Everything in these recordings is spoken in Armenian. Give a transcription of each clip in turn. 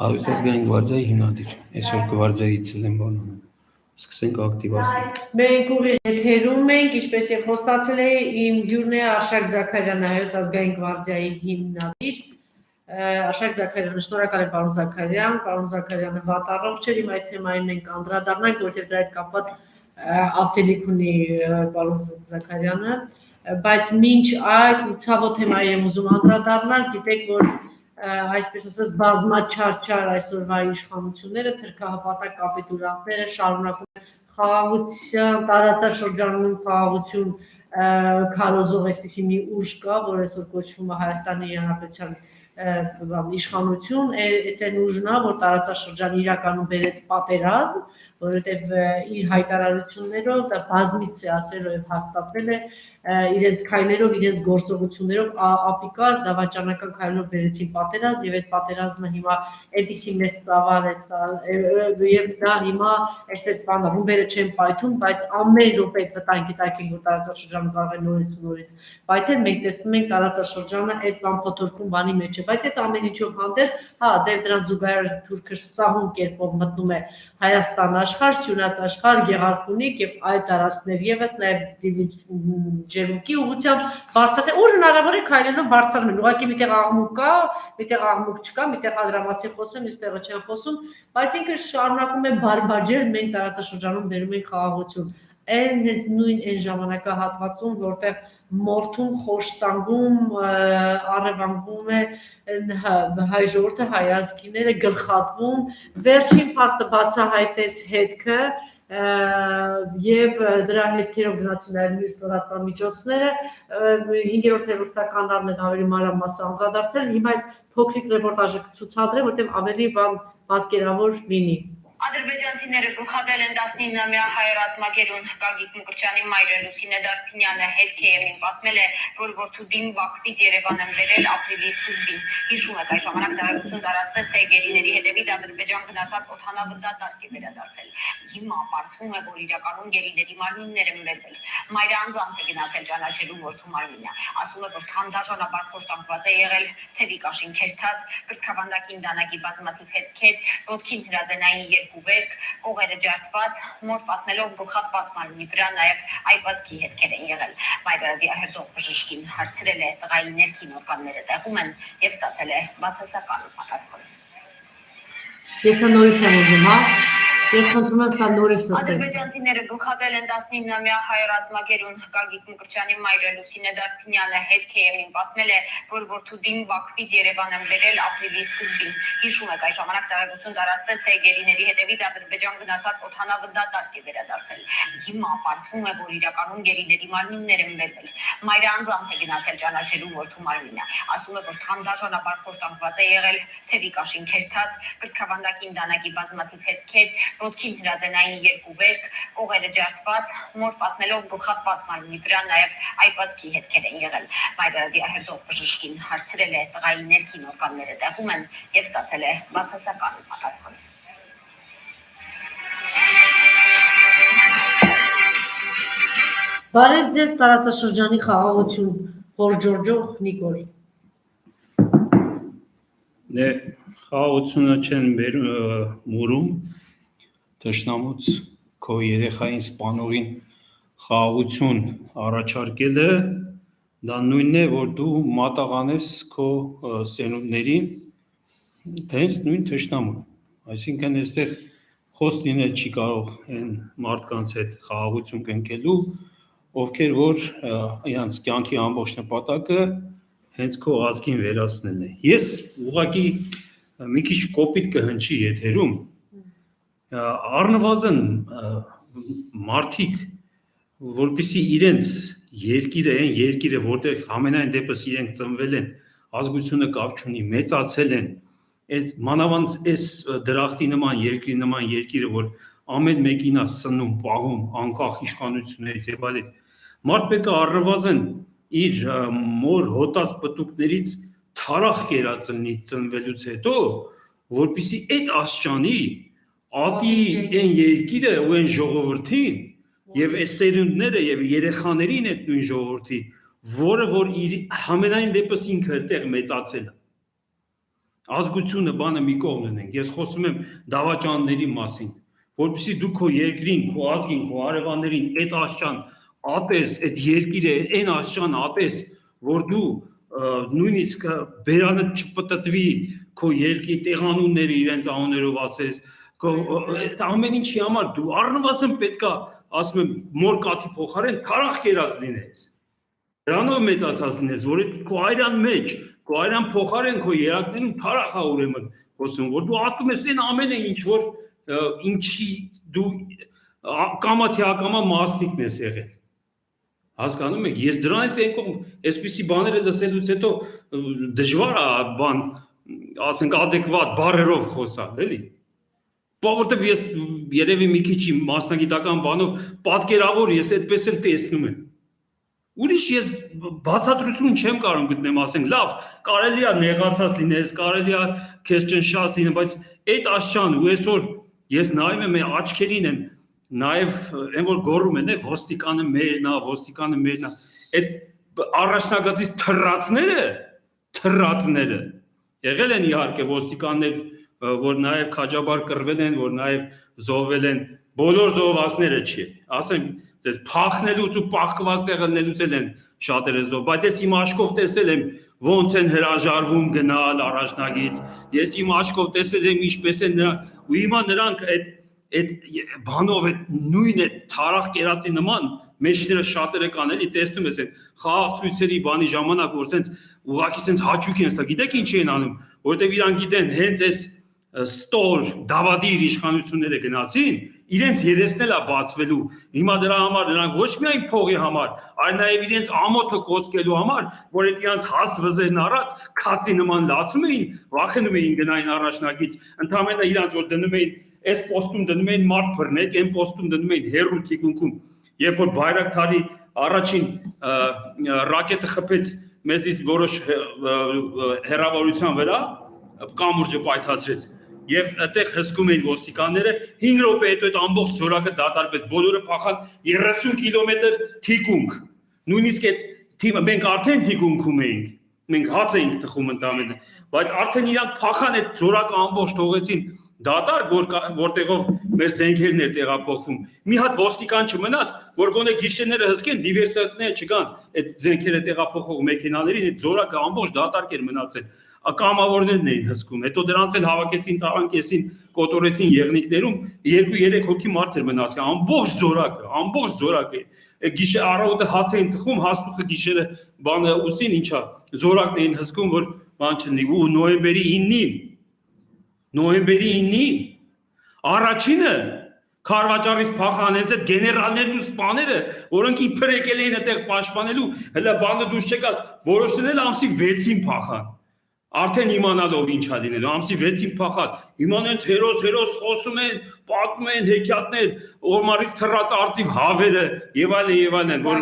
Հարուսազգային գվարդիայի հիմնադիր, այսօր գվարդիայից եմ բանանում, սկսենք ակտիվացնել։ Մենք ուղիղ եթերում ենք, ինչպես եւ խոստացել էի, իմ հյուրն է Արշակ Զաքարյանը, Հայոց ազգային գվարդիայի հիմնադիր։ Արշակ Զաքարյանը, շնորհակալ եմ պարոն Զաքարյան, պարոն Զաքարյանը վատառողջ էր, իմ այդ թեմային մենք անդրադառնանք, որտեղ դրա հետ կապված ասելիք ունի պարոն Զաքարյանը, բայց մինչ այդ ցավոտ թեմայի եմ ուզում անդրադառնալ, գիտեք, որ այսպես ասած բազմաչարչար այսօրվա իշխանությունները, թրքահպատակ կապիտուլանտները շարունակում են խաղաղության տարածաշրջանում խաղաղություն քարոզող այսպիսի մի ուժ կա, որ այսօր կոչվում է Հայաստանի Հանրապետության իշխանություն, այս այն ուժն է, որ տարածաշրջան իրականում բերեց պատերազմ, որովհետև իր հայտարարություններով դա բազմիցս է ասել եւ հաստատվել է իրենց քայլերով, իրենց գործողություններով ապիկար դավաճանական քայլերով բերեցին պատերազմ եւ այդ պատերազմը հիմա այնպիսի մեծ ծավալ է եւ դա հիմա այսպես բանը ռումբերը չեն պայթում, բայց ամեն րոպե վտանգի տակ են, որ տարածաշրջանը կարող է նորից պայթել, մենք տեսնում ենք տարածաշրջանը այդ բան փոթորկում բանի մեջ է, բայց այդ ամեն ինչով հանդերձ, հա, դեռ դրան զուգահեռ Թուրքը սահուն կերպով մտնում է Հայաստան աշխարհ, Սյունած աշխարհ, Գեղարքունիք եւ այլ տարածքներ եւս նաեւ ջերմուկի ուղղությամբ բարձրացել, ուր հնարավոր է քայլելով բարձրանում են, ուղղակի միտեղ աղմուկ կա, միտեղ աղմուկ չկա, միտեղ դրա մասին խոսում են, մյուստեղը չեն խոսում, բայց ինքը շարունակում է բարբաջել, մենք տարածաշրջանում բերում ենք խաղաղություն։ Այն հենց նույն այն ժամանակահատվածում, որտեղ մորթում, խոշտանգում, առևանգվում է հայ ժողովուրդը, հայ ազգիները գլխատվում, վերջին փաստը բացահայտեց հետքը եւ դրա հետքերով գնացին այլ մյուս լրատվամիջոցները 5-րդ հերոսականներն են ավելի մանրամասն անդրադարձել, հիմա այդ փոքրիկ ռեպորտաժը կցուցադրեմ, որտեղ ավելի պատկերավոր լինի։ Ադրբեջանցիները գլխատել են 19-ամյա հայ ռազմագերուն Գագիկ Մկրտչյանի մայրը Լուսինե Դարփինյանը հետքերին պատմել է, որ որդու դին Բաքվից Երևան են բերել ապրիլի սկզբին։ Հիշում եք, այս ժամանակ տարածություն տարածվեց, թե գերիների հետևից Ադրբեջան գնացած օդանավնդատարկ է վերադարձել։ Հիմա պարզվում է, որ իրականում գերիների մարմիններ են բերվել։ Մայրը անձամբ է գնացել ճանաչելու որդու մարմինը։ Ասում է, որ թանդաժանաբար խոշտանգված է եղել, թևի կաշին քերթած, կրծքավանդակին դանակի բազմաթիվ հետքեր, ոտքին հրազենային երկու վերք, կողերը ջարդված, մոր պատմելով գլխատված մարմնի վրա նաև այվածքի հետքեր են եղել։ Մայրը դիահերձող բժշկին հարցրել է տղայի ներքին օրգանները տեղում են եւ ստացել է բացասական պատասխան։ Ես նորից եմ ուզում, հա։ Ես խնդրում եմ սա նորից լսել։ Ադրբեջանցիները գլխատել են 19-ամյա հայ ռազմագերուն Գագիկ Մկրտչյանի մայրը Լուսինե Դարփինյանը հետքերին պատմել է, որ որդու դին Բաքվից Երևան են բերել ապրիլի սկզբին։ Հիշում եք, այս ժամանակ տարածություն տարածվեց, թե գերիների հետևից Ադրբեջան գնացած օդանավնդատարկ է վերադարձել։ Հիմա պարզվում է, որ իրականում գերիների մարմիններ են բերվել։ Մայրը անձամբ է գնացել ճանաչելու որդու մարմինը։ Ասում է, որ թանդաժանաբար խոշտանգված է եղել, թևի կաշին քերթած, կրծքավանդակին դանակի բազմաթիվ հետքեր, ոտքին հրազենային երկու վերք, կողերը ջարդված, մոր պատմելով գլխատված մարմնի վրա նաև այվածքի հետքեր են եղել։ Մայրը դիահերձող բժշկին հարցրել է տղայի ներքին օրգանները տեղում են եւ ստացել է բացասական պատասխան։ Բարև ձեզ տարածաշրջանի խաղաղություն, հորժորջող Նիկոլ։ Դե խաղաղությունը չեն մուրում, թշնամուց քո երեխային սպանողին խաղաղություն առաջարկելը, դա նույնն է, որ դու մատաղանես քո սերունդներին, հենց նույն թշնամուն, այսինքն այստեղ խոսք լինել չի կարող այն մարդկանց հետ խաղաղություն կնքելու, ովքեր որ իրանց կյանքի ամբողջ նպատակը հենց քո ազգին վերացնելն է։ Ես ուղղակի մի քիչ կոպիտ կհնչի եթերում, առնվազն մարդիկ, որպեսզի իրենց երկիրը, այն երկիրը, որտեղ ամենայն դեպս իրենք ծնվել են, ազգությունը կապ չունի, մեծացել են, այս մանավանդ այս դրախտի նման երկիրը, որ ամեն մեկին է սնում, պահում, անկախ իշխանություններից եւ այլն, մարդ պետք է առնվազն իր մոր հոտած պտուկներից թարախ կերածնի ծնվելուց հետո, որպեսզի այդ աստիճանի ատի այն երկիրը ու այն ժողովրդին եւ այս սերունդները եւ երեխաներին այդ նույն ժողովրդի, որը որ իր ամենայն դեպս ինքը այդտեղ մեծացել է։ Ազգությունը բանը մի կողմ ունենք։ Ես խոսում եմ դավաճանների մասին, որովհետեւ դու քո երկրին, քո ազգին, քո հարևաններին այդ աշճան ատես, այդ երկիրը այն աշճան ատես, որ դու նույնիսկ բերանը չպտտվի քո երկրի տեղանունները իրենց անուններով ասես, այդ ամեն ինչի համար դու առնվազն պետքա, ասում եմ, մոր կաթի փոխարեն քարախ կերած լինես։ Դրանով մեծացած լինես, որ այդ քո այրան մեջ, քո այրան փոխարեն քո երակներում քարախա ուրեմն խոսում, որ դու ատում ես այն ամենը ինչ որ ինչի դու կամա թե ակամա մասնիկն ես եղել։ Հասկանում եք, ես դրանից այն կողմ այսպիսի բաները լսելուց հետո դժվար է բան, ասենք adekvat բառերով խոսալ, էլի։ Որովհետև ես երևի մի քիչ մասնագիտական բանով պատկերավոր ես այդպես էլ տեսնում եմ։ Ուրիշ ես բացատրություն չեմ կարող գտնեմ, ասենք, լավ, կարելի է նեղացած լինես, կարելի է քեզ ճնշած լինել, բայց այդ աշճան ու այսօր ես նայում եմ այն աչքերին են, նաև այն որ գոռում են, ոստիկանը մերն է, ոստիկանը մերն է, այդ առաջնագծից թռածները եղել են իհարկե ոստիկաններ, որ նաև քաջաբար կռվել են, որ նաև զոհվել են, բոլոր զոհվածները չի, ասեմ, ձեզ փախնելուց ու պահկված տեղելնելուց են շատերը զոհ, բայց ես իմ աչքով տեսել եմ ոնց են հրաժարվում գնալ առաջնագից, ես իմ աչքով տեսել եմ ինչպես են նրանք, ու հիմա նրանք այդ բանով այդ նույն է թարախ կերածի նման մեջները շատերը կան էլի տեսնում ես այդ խաղաղ ցույցերի բանի ժամանակ որ sense ուղակի sense հաճույք են ստա գիտեք ինչ են անում որովհետև իրանք գիտեն հենց այս ստոր դավադիր իշխանությունները գնացին իրենց երեսն էլ է բացվելու հիմա դրա համար նրանք ոչ միայն փողի համար այլ նաև իրենց ամոթը կոծկելու համար որ այդ իրանք հաս վզերն առած քատի նման լացում էին վախենում էին գնային առաջնագից ընդհանրապես իրանք որ դնում էին այս պոստում դնում էին մարդ բռնեք այն պոստում դնում էին հերու թիկունքում երբ որ Բայրակթարի առաջին ռակետը խփեց մեզից որոշ հեռավորության վրա կամուրջը պայթացրեց եւ այդտեղ հսկում էին ոստիկանները 5 րոպե հետո այդ ամբողջ զորակը դատարկվեց բոլորը փախան 30 կիլոմետր թիկունք նույնիսկ այդ թիմը մենք արդեն թիկունքում էինք մենք հաց էինք տխում ընդամենը բայց արդեն իրանք փախան այդ զորակը ամբողջ թողեցին դատարկ որտեղով մեր զենքերն էր տեղափոխվում մի հատ ոստիկան չմնաց որ գոնե գիշերները հսկեն դիվերսանտները չգան այդ զենքերը տեղափոխող մեքենաներին այդ զորակը ամբողջ դատարկ էր մնացել կամավորներն էին հսկում հետո դրանց էլ հավաքեցին տարանկեսին կոտորեցին եղնիկներում 2-3 հոգի մարդ էր մնացել ամբողջ զորակը գիշեր առավոտը հաց էին տխում հաստուխը գիշերը բանը ուսին ինչա զորակն էին հսկում որ բան չլինի ու նոյեմբերի 9-ին առաջինը Քարվաճարից փախան հենց այդ գեներալներն ու սպաները, որոնք իբր եկել էին այդտեղ պաշտպանելու, հələ բանը դուրս չեկած, որոշել ամսի 6-ին փախան։ Արդեն իմանալով ինչա լինելու, ամսի 6-ին փախած։ Հիմա նենց հերոս խոսում են, պատմում են հեքիաթներ, օրմարից թռած արծիվ հավերը եւ այլն, որ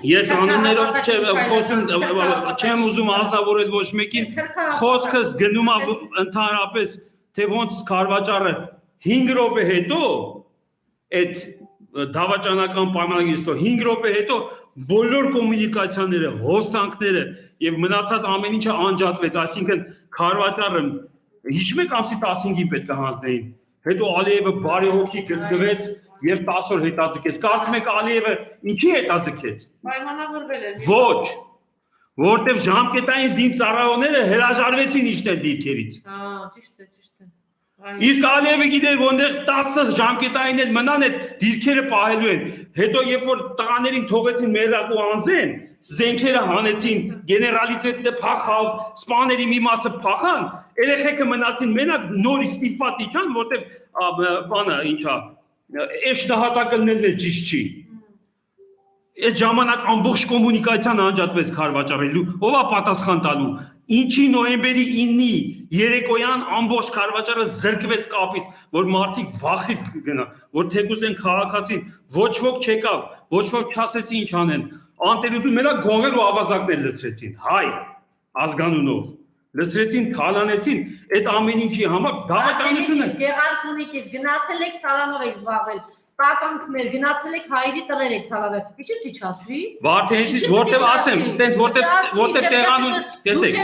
Ես անուններով չեմ ուզում ազնավորել ոչ մեկին, խոսքս գնում է ընդհանրապես, թե ոնց Քարվաճարը 5 րոպե հետո, այդ դավաճանական պայմանագիրից հետո 5 րոպե հետո բոլոր կոմունիկացիաները, հոսանքները եւ մնացած ամեն ինչը անջատվեց, այսինքն Քարվաճարը հիշում եք ամսի 15-ին պետք է հանձնեին, հետո Ալիևը բարեհոգի գտնվեց Եվ 10 օր հետաձգեց, կարծում եք Ալիևը ինչի հետաձգեց։ Պայմանավորվել էր։ Ոչ, որտեվ ժամկետային զինծառայողները հրաժարվեցին իջնել դիրքերից։ Ճիշտ է։ Իսկ Ալիևը գիտեր, որ այնտեղ 10 ժամկետային էլ մնան այդ դիրքերը պահելու են։ Հետո երբ որ տղաներին թողեցին մերակու անզեն, զենքերը հանեցին, գեներալից հետ փախավ, սպաների մի մասը փախան, երեխեքը մնացին մենակ նորից ստիպված իջան, որտեվ բանը ինչա Այս նահատակն էլ ճիշտ չի։ Այս ժամանակ ամբողջ կոմունիկացիան անջատվեց Քարվաճարելու, ով է պատասխան տալու։ Ինչի նոյեմբերի 9-ի երեկոյան ամբողջ Քարվաճարը զրկվեց կապից, որ մարդիկ վախից գնա, որ թեկուզ են քաղաքացին, ոչ ոք չեկավ, ոչ ոք չասեցի ինչ անեն։ Անտերուտու մենակ գողեր ու ավազակներ լցրեցին, հայ ազգանունով։ Լսրեցին, թալանեցին, այդ ամեն ինչի համար դավաճանությունը Գեղարքունիքից գնացել եք թալանով եք զբաղվել, տականքներ գնացել եք հայրի տներ եք թալանել։ Ինչու՞ չիչացվի։ Վարդենիսից որտեվ ասեմ, տենց որտեվ տեղանուն, տեսեք։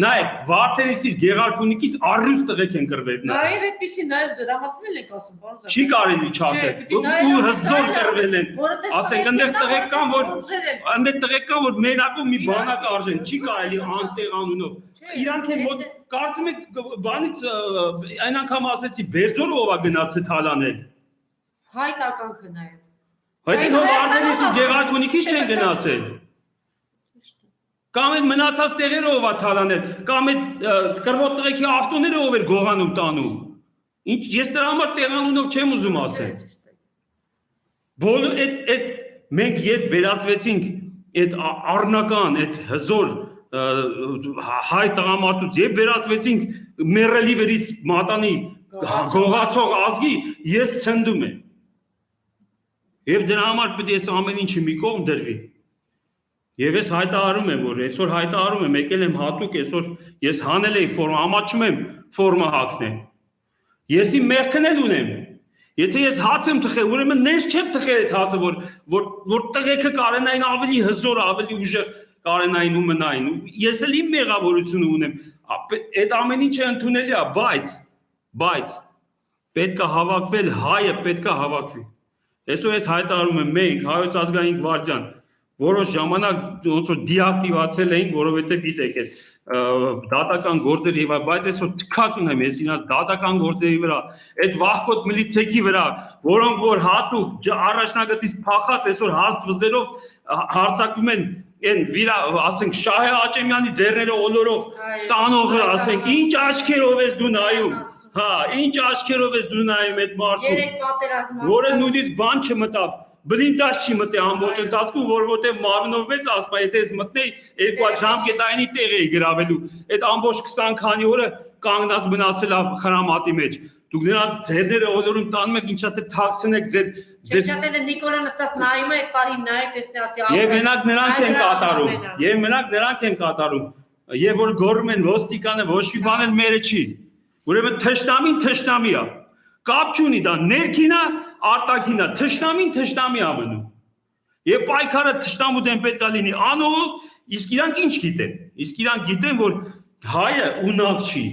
Նայեք, Վարդենիսից Գեղարքունիքից առյուծ տղեկ են կռվել։ Նաև այդպեսի նաև դրա մասին եք ասում, բան։ Չի կարելի չասել։ Ու հզոր կռվել են։ Ասենք այնտեղ տղեկ կան, որ մենակով մի բանակ արժեն, չի կարելի անտեղ անունով։ Իրանք են մոտ կարծում եք բանից այն անգամ ասեցի Բերձորը ով է գնացել թալանել։ Հայ տականքը նաև։ Հետո Վարդենիսից Գեղարքունիքից չեն գնացել։ Կամ այդ մնացած տեղերը ով է թալանել, կամ այդ կռվող տղեկի ավտոները ով էր գողանում տանում։ Ինչ ես դրա համար տեղանունով չեմ ուզում ասել։ Բոլոր այդ մենք երբ վերածվեցինք այդ առնական, այդ հզոր հայ տղամարդուց եւ վերածվեցինք մեռելի վերից մատանի գողացող ազգի, ես ցնդում եմ։ Եվ դրա համար պետք է այս ամեն ինչը մի կողմ դրվի։ Եվ ես հայտարարում եմ, որ այսօր հայտարարում եմ, եկել եմ հատուկ այսօր ես հանել էի ֆորմա, ամաչում եմ ֆորմա հագնել։ Ես իմ մեղքն էլ ունեմ։ Եթե ես հաց եմ թխել, ուրեմն ներս չեմ թխել այդ հացը, որ տղեկը կարենային ավելի հզոր, ավելի ուժեղ կարենային ու մնային։ Ես էլ իմ մեղավորությունը ունեմ։ Այդ ամեն ինչը ընդունելի է, բայց պետք է հավաքվել, հայը պետք է հավաքվի։ Այսօր ես հայտարարում եմ, մենք հայոց ազգային գվարդիան որոշ ժամանակ ոնց որ դիակտիվացել էինք, որովհետև գիտեք, դատական գործերի եւ բայց այսօր թքած ունեմ ես իրաց դատական գործերի վրա, այդ վախկոտ միլիցեքի վրա, որոնք որ հատուկ առաջնագծից փախած այսօր հաստ վզերով հարցակվում են այն վիրա, ասենք Շահե Աճեմյանի ձեռները օլորով տանողը, ասենք ինչ աչքերով ես դու նայում, հա, ինչ աչքերով ես դու նայում այդ մարդուն, որը նույնիսկ բան չմտավ, բլինդաժ չի մտե ամբողջ ընթացքում, որովհետև մարմնով մեծ ասում է, եթե ես մտնեի 2 ժամկետայինի տեղ էի գրավելու, այդ ամբողջ 20 քանի օրը կանգնած մնացել է խրամատի մեջ։ Դուք նրանց ձեռները օլորում տանում եք, ինչա թե թաքցնեք ձեր Չեչատելը Նիկոլան նստած նայում է այդ պահին նայեք տեսնի ասի Եվ մենակ նրանք են կատարում, եւ մենակ նրանք են կատարում, եւ որ գոռում են ոստիկանը ոչ մի բան էլ մերը չի։ Ուրեմն թշնամին թշնամի է։ Կապ չունի դա ներքին է, արտաքին է, թշնամին թշնամի է մնում։ Եվ պայքարը թշնամու դեմ պետք է լինի անողը, իսկ իրանք ինչ գիտեն։ Իսկ իրանք գիտեն, որ հայը ունակ չի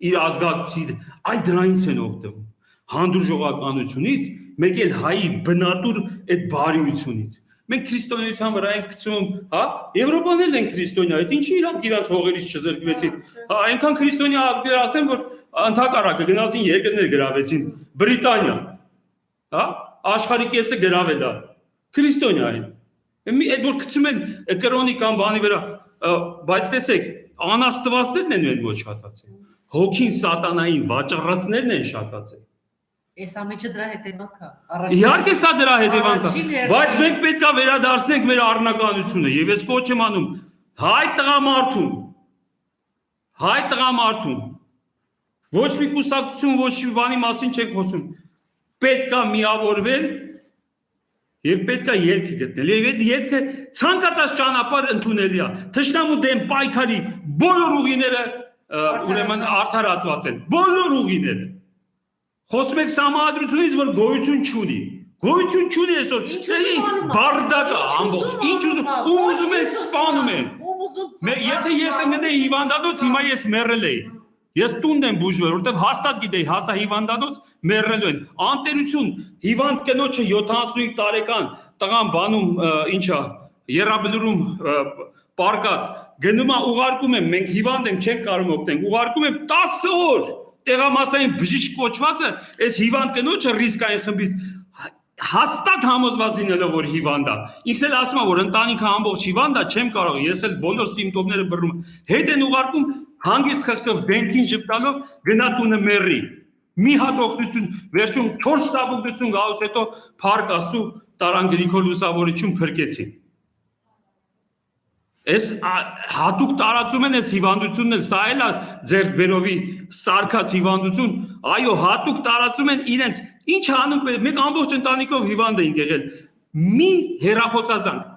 իր ազգակցի, այ դրանից են օգտվում։ Հանդուրժողականությունից, մեկ էլ հայի բնատուր այդ բարիությունից։ Մենք քրիստոնեության վրա ենք գցում, հա, Եվրոպան էլ են քրիստոնյա, այդ ինչի իրանք հողերից չզրկվեցին։ Հա, այնքան քրիստոնյա ասեմ, որ ընդհակառակը գնացին երկրներ գրավեցին, Բրիտանիա, հա, աշխարհի կեսը գրավել է, քրիստոնյա են։ Այդ որ գցում են կրոնի կամ բանի վրա, բայց տեսեք, անաստվածներն են մեր մոտ շատացել։ Հոգին սատանային վաճառածներն են շատացել։ Այս ամենը դրա հետևանք է։ Իհարկե սա դրա հետևանք է, բայց մենք պետք է վերադարձնենք մեր առնականությունը եւ ես կոչ եմ անում հայ տղամարդուն ոչ մի կուսակցություն, ոչ մի բանի մասին չենք խոսում։ Պետք է միավորվել եւ պետք է ելք գտնել։ Եվ այդ ելքը ցանկացած ճանապարհ ընդունելի է։ Թշնամու դեմ պայքարի բոլոր ուղիները ուրեմն արդարացված են։ Բոլոր ուղիները։ Խոսում եք համադրությունից, որ գոյություն չունի։ Գոյություն չունի այսօր։ Բարդակ է ամբողջ։ Ինչ ուզում են սպանում են։ Եթե ես ընկնեի հիվանդանոց, հիմա ես մեռել էի։ Ես տունն եմ բուժվել, որովհետև հաստատ գիտեի, հասա հիվանդանոց մեռելու են։ Անտերություն, հիվանդ կնոջը 75 տարեկան տղան բանում ինչա, երրաբլուրում պարկած, գնում է ուղարկում եմ, մենք հիվանդ ենք, չենք կարող օգնենք, ուղարկում եմ 10 օր տեղամասային բժիշկ կոչվածը, այս հիվանդ կնոջը ռիսկային խմբից հաստատ համոզված լինելով որ հիվանդ է։ Ինքս էլ ասում եմ որ ընտանիքը ամբողջ հիվանդ է, չեմ կարող, ես էլ բոլոր սիմպտոմները բռնում։ Հետ են ուղարկում հանգիստ խղճով դենքին ճպտալով գնա տունը մեռի։ Մի հատ օգնություն, վերջում 4 շտապօգնություն գալուց հետո փառք Աստծո Տարան Գրիգոր Լուսավորիչին փրկեցին։ Այս հատուկ տարածում են այս հիվանդությունն էլ, սա էլ է ձեր բերովի սարկած հիվանդություն, այո, հատուկ տարածում են իրենց, ինչ անում պետք, մենք ամբողջ ընտանիքով հիվանդ ենք եղել, մի հեռախոսազանգ,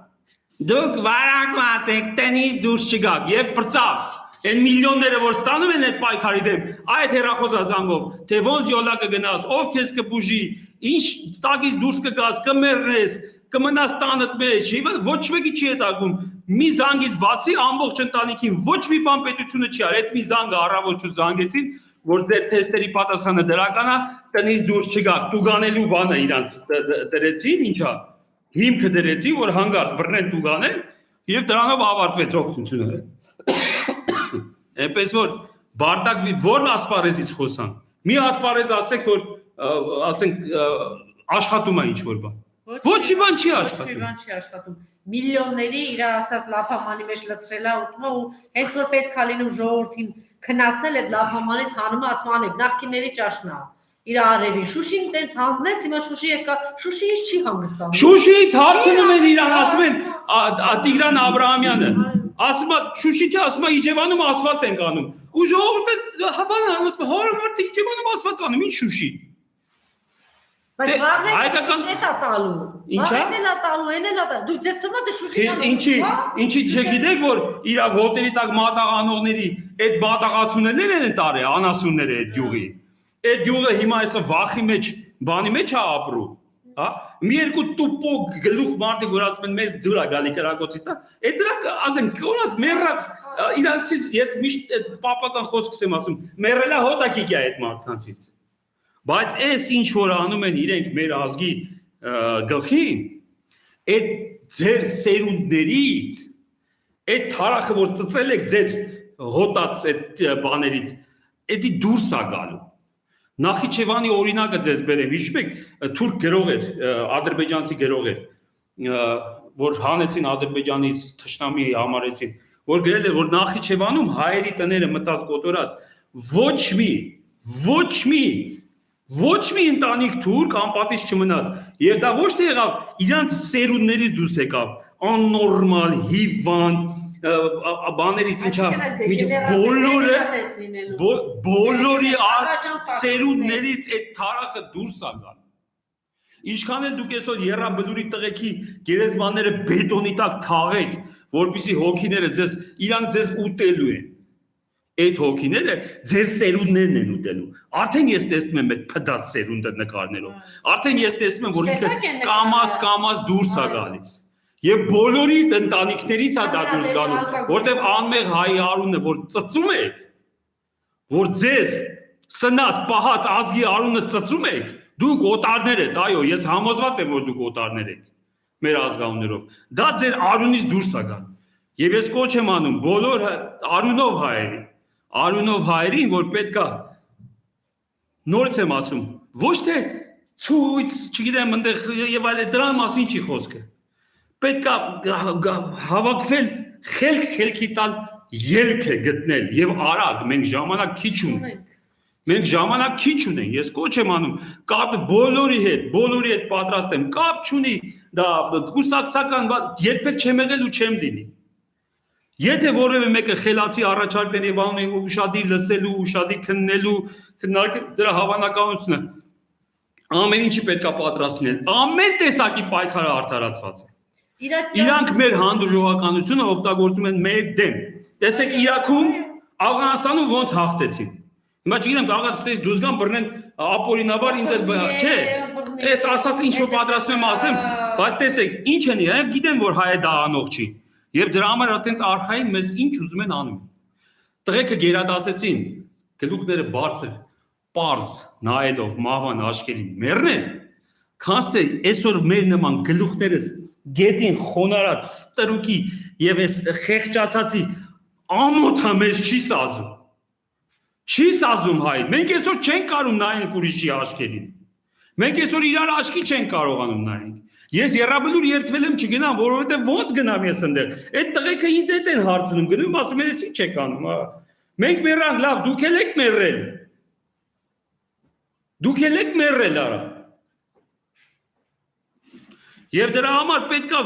դուք վարակված եք, տնից դուրս չգաք եւ բրծավ, այն միլիոնները որ ստանում են այդ պայքարի դեմ, այդ հեռախոսազանգով, թե ոնց յոլա կգնաս, ով քեզ կբուժի, Ինչ տակից դուրս կգաս, կմեռնես, կմնաս տանդ մեջ, ոչ մեկի չի հետագում։ Մի զանգից բացի ամբողջ ընտանիքին ոչ մի բան պետությունը չի արել։ Այդ մի զանգը առավոտ զանգեցին, որ ձեր թեստերի պատասխանը դրական է, տնից դուրս չգաք։ Տուգանելու բանը իրանց դրեցին, ինչա։ Հիմքը դրեցին, որ հանգարց բռնեն տուգանեն, եւ դրանով ավարտվեց օգնությունը։ Այնպես որ բարտակ որ ասպարեզից խոսան։ Մի ասպարեզ ասեք, որ ասենք աշխատում է ինչ որ բան։ Ոչ մի բան չի աշխատում։ Միլիոնների իր ասած լափամանի մեջ լցրել է ուտում ու հենց որ պետք է լինում ժողովրդին քնացնել այդ լափամանից հանում ասման եք նախկինների ճաշնա իր արևին Շուշին տենց հանձնեց հիմա Շուշի եկա Շուշիից չի հանգստանում Շուշիից հարցնում են իրան ասում են Տիգրան Աբրահամյանը ասում է Շուշի չէ ասում է Իջևանում ասֆալտ են կանում ու ժողովուրդը հավանա ասում հորը մարդիկ Իջևանում ասֆալտ կանում ինչ Շուշի բայց վաղն է տալու ինչա այն է տալու այն է տալու դու ձեզ թվում է Շուշին ինչի չգիտեք որ իր ոտերի տակ մատաղանողների այդ մատաղացուներն են տարել անասունները այդ յուղի այդ յուղը հիմա այսը վախի մեջ բանի մեջ է ապրում հա մի երկու տուպոկ գլուխ մարդիկ որ ասում են մեզ դուր է գալի կրակոցի տա այդ դրանք ասեն կորած մեռած իրանցից ես միշտ այդ պապական խոսքս եմ ասում մեռելա հոտակի կա այդ մարդկանցից բայց այս ինչ որ անում են իրենք մեր ազգի գլխին այդ ձեր սերունդներից այդ թարախը որ ծծել եք ձեր հոտած այդ բաներից էդի դուրս է գալու Նախիջևանի օրինակը ձեզ բերեմ հիշում եք թուրք գրող էր ադրբեջանցի գրող էր որ հանեցին ադրբեջանից թշնամի համարեցին որ գրել էր որ Նախիջևանում հայերի տները մտած կոտորած ոչ մի ընտանիք թուրք անպատիժ չմնաց եւ դա ոչ թե եղավ իրանց սերունդներից դուրս եկավ աննորմալ հիվանդ բաներից ինչա բոլորի սերունդներից այդ թարախը դուրս է գալ ինչքան էլ դուք այսօր երրաբլուրի տղեկի գերեզմանները բետոնի տակ թաղեք որպեսզի հոգիները իրանք ձեզ ուտելու են այդ հոգիները ձեր սերունդներն են ուտելու արդեն ես տեսնում եմ այդ փդած սերունդը նկարներով արդեն ես տեսնում եմ որ ինքը կամած դուրս է գալիս Եվ բոլորի ընտանիքներից է դա դուրս գալու, որտեղ անմեղ հայ արունը, որ ծծում եք, որ ձեզ սնած, պահած ազգի արունը ծծում եք, դուք օտարներ եք, այո, ես համոզված եմ, որ դուք օտարներ եք, մեր ազգանուններով, դա ձեր արունից դուրս է գալու, և ես կոչ եմ անում բոլոր արունով հայերին, որ պետք է, նորից եմ ասում, ոչ թե ցույց, չգիտեմ, և այլ դրան մասին չի խոսքը, պետք է հավաքվել խելքի տալ ելք է գտնել և արագ, մենք ժամանակ քիչ ունենք, ես կոչ եմ անում, բոլորի հետ պատրաստ եմ, կապ չունի, դա կուսակցական, երբեք չեմ եղել ու չեմ լինի, եթե որևէ մեկը խելացի առաջարկներ և անում ուշադիր լսելու, ուշադիր քննելու, դրա հավանականությունը, ամեն ինչի պետք է պատրաստ լինել, ամեն տեսակի պայքարը արդարացված է Իրանք մեր հանդուրժողականությունը օգտագործում են մեր դեմ։ Տեսեք Իրաքում, Աֆղանստանում ոնց հաղթեցին։ Հիմա չգիտեմ, կարող է դուրս գան բռնեն ապօրինաբար ինձ էլ չէ։ Այս ասած ինչ որ պատրաստում եմ ասեմ, բայց տեսեք, ինչ են իրենք գիտեն որ հայը դա անող չի։ Եվ դրա համար այդպես արխային մեզ ինչ ուզում են անում։ Տղեկը գերադասեցին, գլուխները բարձր, պարզ, նայելով մահվան աչքերին, մեռնել։ Քանց թե այսօր մեր նման գլուխներս գետին խոնարած ստրուկի և ես խեղճացացի ամոթը մեզ չի սազում հայտ, մենք այսօր չենք կարում նայենք ուրիշի աշկերին, մենք այսօր իրար աշկի չենք կարողանում նայենք, ես երրաբլուր երդվել եմ չգնամ, որովհետև ոնց գնամ ես ընդեղ, այդ տղեկը ինձ հետ են հարցնում, գնում ասում ես ինչ եք անում, մենք մեռանք, լավ, դուք էլ եք մեռել արա Եվ դրա համար պետք է,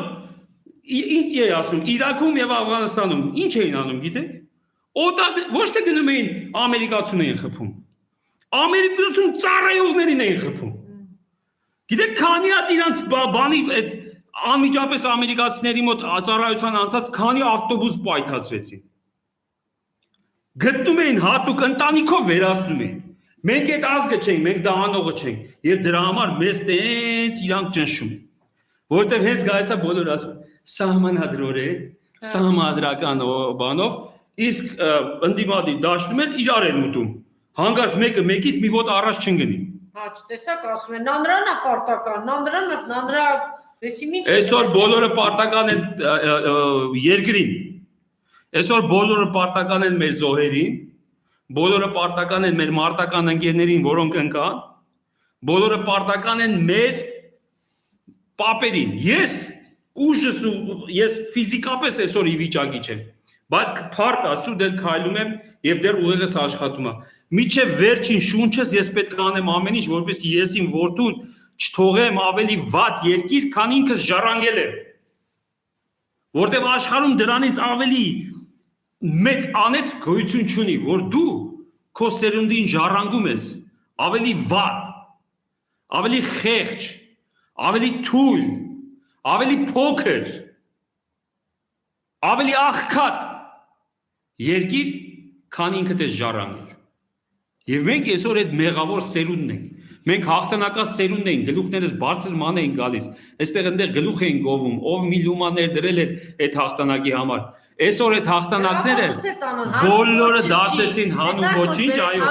ինչ է ասում, Իրաքում և Աֆղանստանում, ինչ էին անում, գիտեք, ոչ թե գնում էին ամերիկացուն էին խփում, ամերիկացուն ծառայողներին էին խփում, գիտեք, քանի հատ իրանց բանի, անմիջապես ամերիկացիների մոտ ծառայության անցած, քանի ավտոբուս պայթացրեցին, գտնում էին հատուկ ընտանիքով վերացնում էին, Մենք այդ ազգը չենք, մենք դա անողը չենք։ Եվ դրա համար մեզ տենց իրանք ճնշում են։ Որտեվ հենց գայս է բոլորը ասում սահմանադրորեն, սահմանադրական բանով, իսկ ընդդիմադի դաշտում են իրար են ուտում։ Հանգարց մեկը մեկից մի ոտ առաջ չընկնի։ Հա, չտեսակ ասում են, նանդրան է պարտական, նանդրա ռեսիմին չէ։ Այսօր բոլորը պարտական են երկրին։ Այսօր բոլորը պարտական են մեր զոհերին, բոլորը պարտական են մեր մարտական ընկերներին, որոնք ընկան, բոլորը պարտական են մեր պապերին։ Ես ֆիզիկապես այսօր ի վիճակի չեմ, բայց փառք Աստծո դեռ քայլում եմ եւ դեռ ուղեղս աշխատում է։ Միջև վերջին շունչս ես պետք է անեմ ամեն ինչ, որպեսզի ես իմ որդուն չթողեմ ավելի վատ երկիր, քան ինքս ժառանգել եմ։ Որտեւ աշխարհում դրանից ավելի մեծ անեց գոյություն չունի, որ դու քո սերունդին ժառանգում ես ավելի վատ, ավելի խեղճ, ավելի թույլ, ավելի փոքր, ավելի աղքատ երկիր, քան ինքդ ես ժառանգել։ Եվ մենք այսօր այդ մեղավոր սերունդն ենք։ Մենք հաղթանակած սերունդն ենք, գլուխներս բարձր ման էին գալիս։ Այստեղ այնտեղ գլուխ էին գովում, ով միլիոմաներ դրել էր այդ հաղթանակի համար։ Այսօր այդ հաղթանակները բոլորը դասեցին հանուն ոչինչ, այո։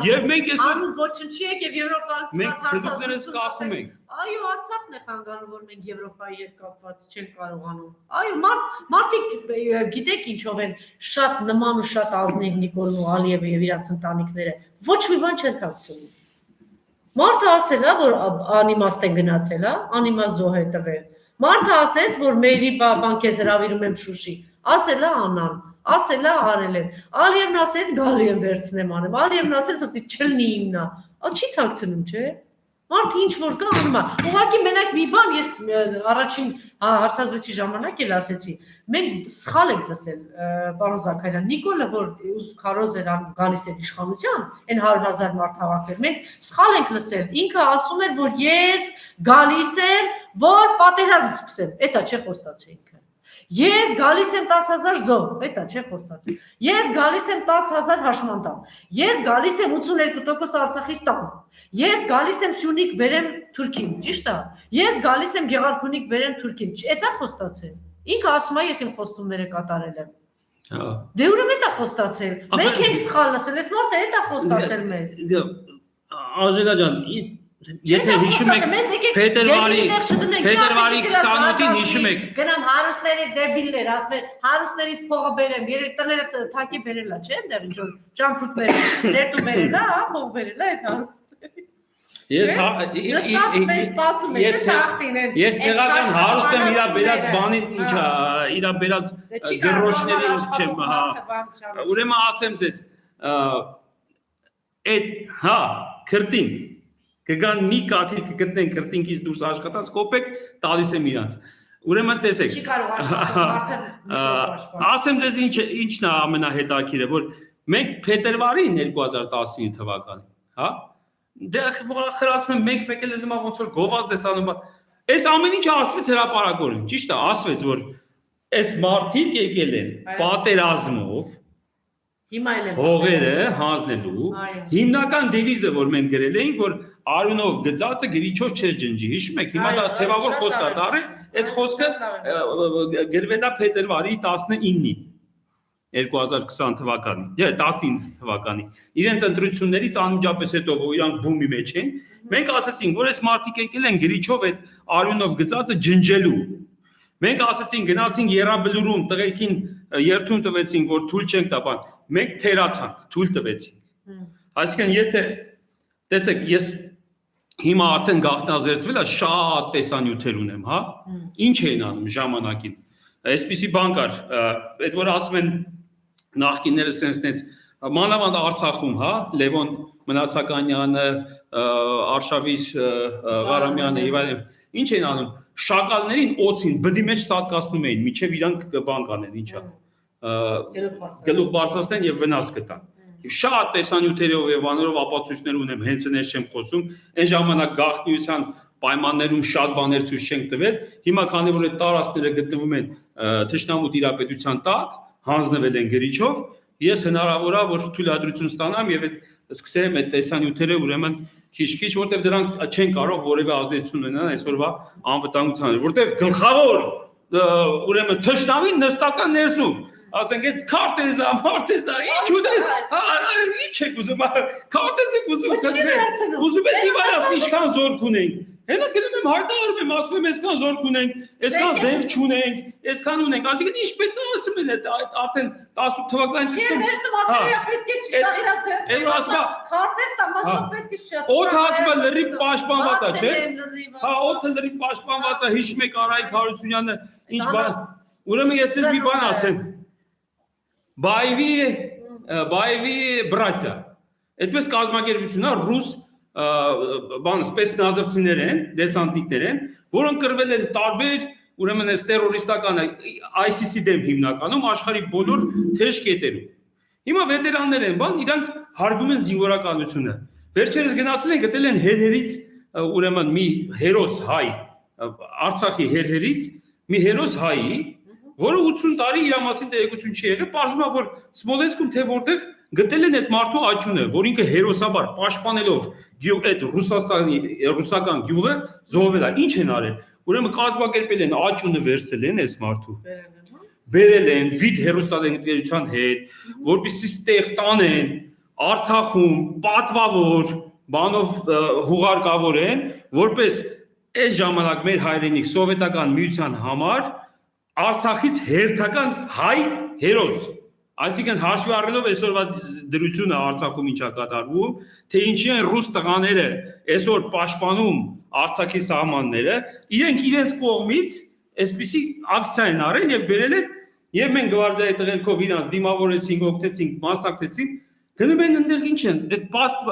Եվ մենք այսօր հանուն ոչնչի եք եւ Եվրոպան մենք գլուխներս կախում ենք։ Այո, Արցախն է խանգարում, որ մենք Եվրոպայի հետ կապված չենք կարողանում։ Այո, մարդիկ գիտեք ինչով են շատ նման ու շատ ազնիվ Նիկոլն ու Ալիևը եւ իրանց ընտանիքները ոչ մի բան չեն թաքցնում։ Մարդը ասել է, որ անիմաստ են գնացել, անիմաստ զոհ է տվել։ Մարդը ասեց, որ մերի բան քեզ հրավիրում եմ Շուշի։ Ասել է Անան, ասել է արել են։ Ալիևն ասեց գալի եմ վերցնեմ անեմ։ Ալիևն ասեց ότι չլնի իմնա։ Չի թաքցնում, չէ՞։ Մարդը ինչ որ կա անում է։ Ուղղակի մենակ մի բան ես առաջին հարցազրույցի ժամանակ էլ ասեցի։ Մենք սխալ ենք լսել, պարոն Զաքարյան, Նիկոլը, որ քարոզ էր գալիս էր իշխանության, այն 100,000 մարդ հավաքվել։ Մենք սխալ ենք լսել։ Ինքը ասում էր, որ ես գալիս եմ, որ պատերազմ սկսեմ։ Էտա չէ խոստացել ինքը։ Ես գալիս եմ 10,000 զոհ, էտա չէ խոստացել։ Ես գալիս եմ 10,000 հաշմանդամ։ Ես գալիս եմ 82% Արցախի տան։ Ես գալիս եմ Սյունիք բերեմ Թուրքին, ճիշտ է։ Ես գալիս եմ Գեղարքունիք բերեմ Թուրքին։ Էտա խոստացել։ Ինքը ասում է ես իմ խոստումները կատարել եմ։ Հա։ Դե ուրեմն էտա խոստացել։ Մենք ենք սխալ լսել, այս մարդը էտա խոստացել մեզ։ Աժելա ջան, եթե հիշում եք փետրվարի 28-ին հիշում եք գնամ հարուստների դեբիլներ ասում են հարուստներից փողը բերեմ երեք տները թակի բերելա չէ այնտեղ ինչ որ ճամփրուտներ ձերտու բերելա փող բերելա այդ հարուստներից ես ցեղական հարուստ եմ իրա բերած բանին ինչա իրա բերած գրոշների չեմ հա ուրեմն ասեմ ձեզ այդ հա քրտին կգան մի կաթիլ կգտնեն քրտինքից դուրս աշխատած կոպեկ տալիս եմ իրանց ուրեմն տեսեք չի կարող աշխատել ասեմ ձեզ ինչն է ամենահետաքրքիրը որ մենք փետրվարին 2019 թվականին հա դե խրացում եմ մենք մեկել էլ նման ոնց որ գովազ դեսանում այս ամեն ինչը ասվեց հրապարակորեն ճիշտ է ասվեց որ այս մարդիկ եկել են պատերազմով հիմա էլ հողերը հանձնելու հիմնական դեվիզը որ մենք գրել էինք որ արյունով գծածը գրիչով չէր ջնջի հիշում եք հիմա դա թևավոր խոսք է դառել այդ խոսքը գրվել է փետրվարի 19-ին 2020 թվականին 19 թվականին իրենց ընտրություններից անմիջապես հետո որ իրանք բումի մեջ են մենք ասացինք որ այս մարդիկ եկել են գրիչով այդ արյունով գծածը ջնջելու մենք ասացինք գնացինք Եռաբլուրում տղեկին երթուն տվեցինք որ թույլ չենք տա բան մենք թերացանք թույլ տվեցինք այսինքն եթե տեսեք ես հիմա արդեն գաղտնազերծվել է շատ տեսանյութեր ունեմ հա ինչ էին անում ժամանակին այսպիսի բան կար այդ որ ասում են նախկինները sense-նից մանավանդ Արցախում հա Լևոն Մնացականյանը Արշավիր Ղարամյանը եւ այլն ինչ էին անում շակալներին օծին բդի մեջ սատկացնում էին միջև իրանք բան կանեն ինչա գլուխ բարձրացնեն եւ վնաս կտան եւ շատ տեսանյութերով եւ բաներով ապացույցներ ունեմ հենց այնպես չեմ խոսում այն ժամանակ գաղտնիության պայմաններում շատ բաներ ցույց չենք տվել հիմա քանի որ այդ տարածքները գտնվում են թշնամու տիրապետության տակ հանձնվել են գրիչով ես հնարավոր է որ թույլատրություն ստանամ եւ այդ սկսեմ այդ տեսանյութերը ուրեմն քիչ-քիչ որտեվ դրանք չեն կարող որևէ ազդեցություն ունենալ այսօրվա անվտանգությանը, որտեվ գլխավոր ուրեմն թշնամին նստած է ներսում, ասենք այդ քարտեզա, մարտեզա, ինչ ուզում, ինչ եք ուզում, քարտեզը ուզում եք իմանաս ինչքան զորք ունենք։ Հենա գնում եմ հայտարարում եմ, ասում եմ այսքան զորք ունենք, այսքան զենք չունենք, այսքան ունենք, այսինքն ինչ պետք է ասում են այդ արդեն 18 թվականից Ես մարդիկ պետք է չստեղծել։ Էլ ասում քարտեզ տամասը պետք է չասել։ օդը ասում է լրիվ պաշտպանված է, չէ՞։ Հա, օդը լրիվ պաշտպանված է, հիշում եք Արայիկ Հարությունյանը ինչ բան։ Ուրեմն ես ես մի բան ասեմ։ Բայվի բրատյա։ Այդպես կազմակերպությունն է ռուս բան սպեցնազովցիներ են, դեսանտիկներ են, որոնք կրվել են տարբեր ուրեմն այս տերորիստական ISIS-ի դեմ հիմնականում աշխարհի բոլոր թեժ կետերում։ Հիմա վետերաններ են, բան, իրանք հարգում են զինվորականությունը։ Վերջերս գնացել են գտել են հերհերից ուրեմն մի հերոս հայ, Արցախի հերհերից մի հերոս հայի, որը 80 տարի իր մասին տեղեկություն չի եղել, պարզվում է որ Սմոլենսկում թե որտեղ գտել են այդ մարդու աճյունը, որ ինքը հերոսաբար պաշտպանելով այդ ռուսական գյուղը զոհվել է, ինչ են արել։ Ուրեմն կազմակերպել են աճյունը վերցել են այս մարդու։ Բերել են վիդ հերոստատենության հետ, որպեսզի ստեղ տանեն Արցախում պատվավոր բանով հուղարկավորեն, որպես այս ժամանակ մեր հայրենիք սովետական միության համար Արցախից հերթական հայ հերոս, այսինքն հաշվի առնելով այսօրվա դրությունը Արցախում ինչա կատարվում, թե ինչի են ռուս տղաները այսօր պաշտպանում Արցախի սահմանները, իրենք իրենց կողմից այսպիսի ակցիա են արել եւ բերել են եւ մենք գվարդիայի տղերքով իրանց դիմավորեցինք, օգտեցինք, մասնակցեցինք, գնում են այնտեղ ինչ են,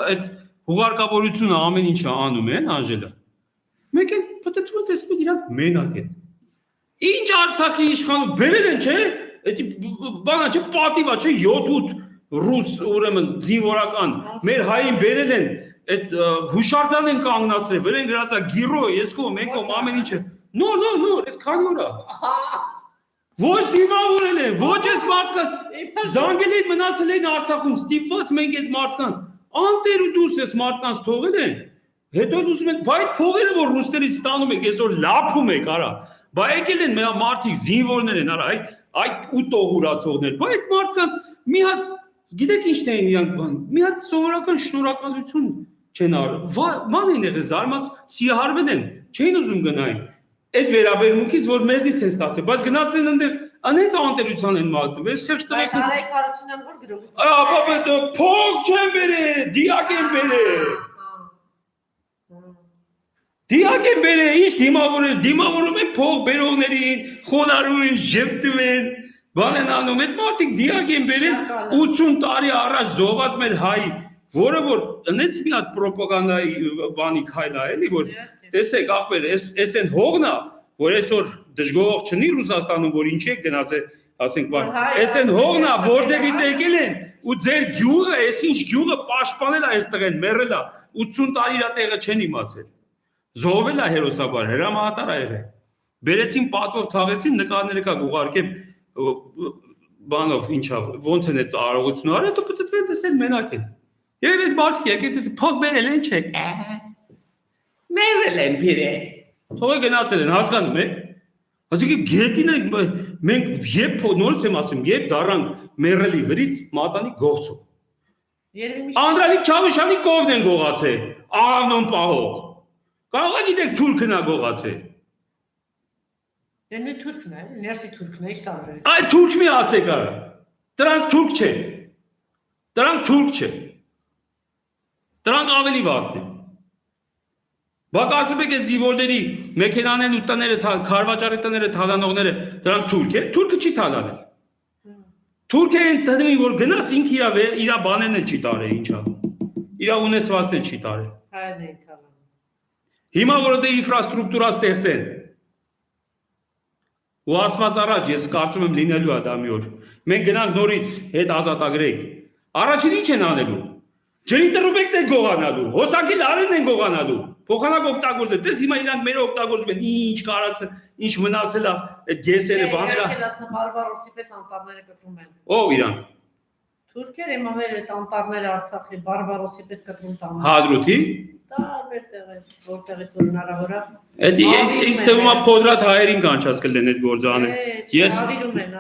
այդ հուղարկավորությունը ամեն ինչը անում են, Անժելա։ Մեկ էլ պատտվում է տեսնում իրանք մենակ են։ Ինչ Արցախի իշխանում բերել են, չէ՞, այդ բանա չէ, պատիվա չէ, 7-8 ռուս ուրեմն զինվորական մեր հային բերել են, այդ հուշարձան են կանգնացրել, վրան գրածա գիրո, եսկո, մեկո, ամեն ինչը։ No, այս քանի օր է։ Ոչ դիմավորել են, ոչ այս մարդկանց զանգել են մնացել են Արցախում, ստիպված մենք այդ մարդկանց անտեր ու դուրս այս մարդկանց թողել են։ Հետո ուզում են, բայց փողերը որ ռուսներից ստանում եք, այսօր լափում եք, արա։ Բա եկել են մեր մարդիկ զինվորներ են, արա, այդ ու տողուրացողներ։ Բա այդ մարդկանց մի հատ, գիտեք ինչն են իրանք բան, մի հատ սովորական շնորհակալություն չեն արել։ Ման են եղել զարմաց սիրահարվել են, չէին ուզում գնային։ Այդ վերաբերմունքից որ մեզնից են ստացել, բայց գնացել են այնտեղ անենց անտերության են մատնում։ Այս խեղճ տղեկ Արայիկ Հարությունյան որ գրողություն։ Փող չեն բերել, դիակ են բերել։ Դիակ են բերել, ինչ դիմավորում են փող բերողներին, խոնարհում են, ժպտում են, բան են անում, այդ մարդիկ դիակ են բերել 80 տարի առաջ զոհված մեր հայ, որը որ այնց մի հատ պրոպագանդայի բանի քայլ է, էլի որ տեսեք ախպեր, այս են հողնա, որ այսօր դժգոհ չնի Ռուսաստանում, որ ինչ է գնացել, ասենք բան, այս են հողնա, որտեղից եկել են, ու ձեր գյուղը, այս ինչ գյուղը պաշտպանել է այստեղ են, մեռել է, 80 տարի իր տեղը չեն իմացել։ Զոհվել է հերոսաբար, հրամանատար է եղել։ Բերեցին պատվով թաղեցին, նկարները կա ուղարկեմ բանով ինչա, ոնց են այդ արարողությունը արել, հետո պետք է տեսնել մենակ են։ Եվ այդ մարդիկ եկել տեսել, փող բերել են չեք։ Մերել են բերել։ Թողը գնացել են, հասկանում եք։ Այսինքն գետին մենք երբ նորից եմ ասում, երբ դառան մերելի վրից մատանի գողցով։ Անդրանիկ Չավուշյանի կողմն են գողացել, աղավնոն պահող։ Կարող եք գիտեք թուրքն է գողացել։ Դե թուրքն է, ներսի թուրքն է, ի՞նչ տարբեր է։ Այդ թուրք մի ասեք արա։ Դրանց թուրք չէ։ Դրանք թուրք չէ։ Դրանք ավելի վատն են։ Բա կարծում եք այդ զինվորների մեքենաներն ու տները, քարվաճարի տները, թալանողները, դրանք թուրք են։ Թուրքը չի թալանել։ Թուրքը այն տնի որ գնաց ինքը իր բաներն էլ չի տարել, ինչա։ Իր ունեցվածքն էլ չի տարել։ Հայերն են թալանում։ Հիմա որ դե ինֆրաստրուկտուրա ստեղծեն։ Ու ասված առաջ ես կարծում եմ լինելու է դա մի օր։ Մենք գնանք նորից հետ ազատագրենք։ Առաջին ինչ են անելու։ Ջրի տրուբեկն են գողանալու, հոսակի լարերն են գողանալու։ Փոխանակ օգտագործել։ Տես հիմա իրանք մեր օգտագործում են, ինչ կարած, ինչ մնացել է, այդ գեսերը, բաները։ Իրանք Բարբարոսի պես անտառները կտրում են։ Ո՞վ իրանք։ Թուրքերը հիմա մեր այդ անտառները Արցախի բարբարոսի պես կտրում տանում։ Հադրութի։ Դա այլտեղ որտեղից որ հնարավոր է։ Այդ ինձ թվում է փոդրատ հայերին կանչած կլեն այդ գործանը։ Ես Ավիրում են։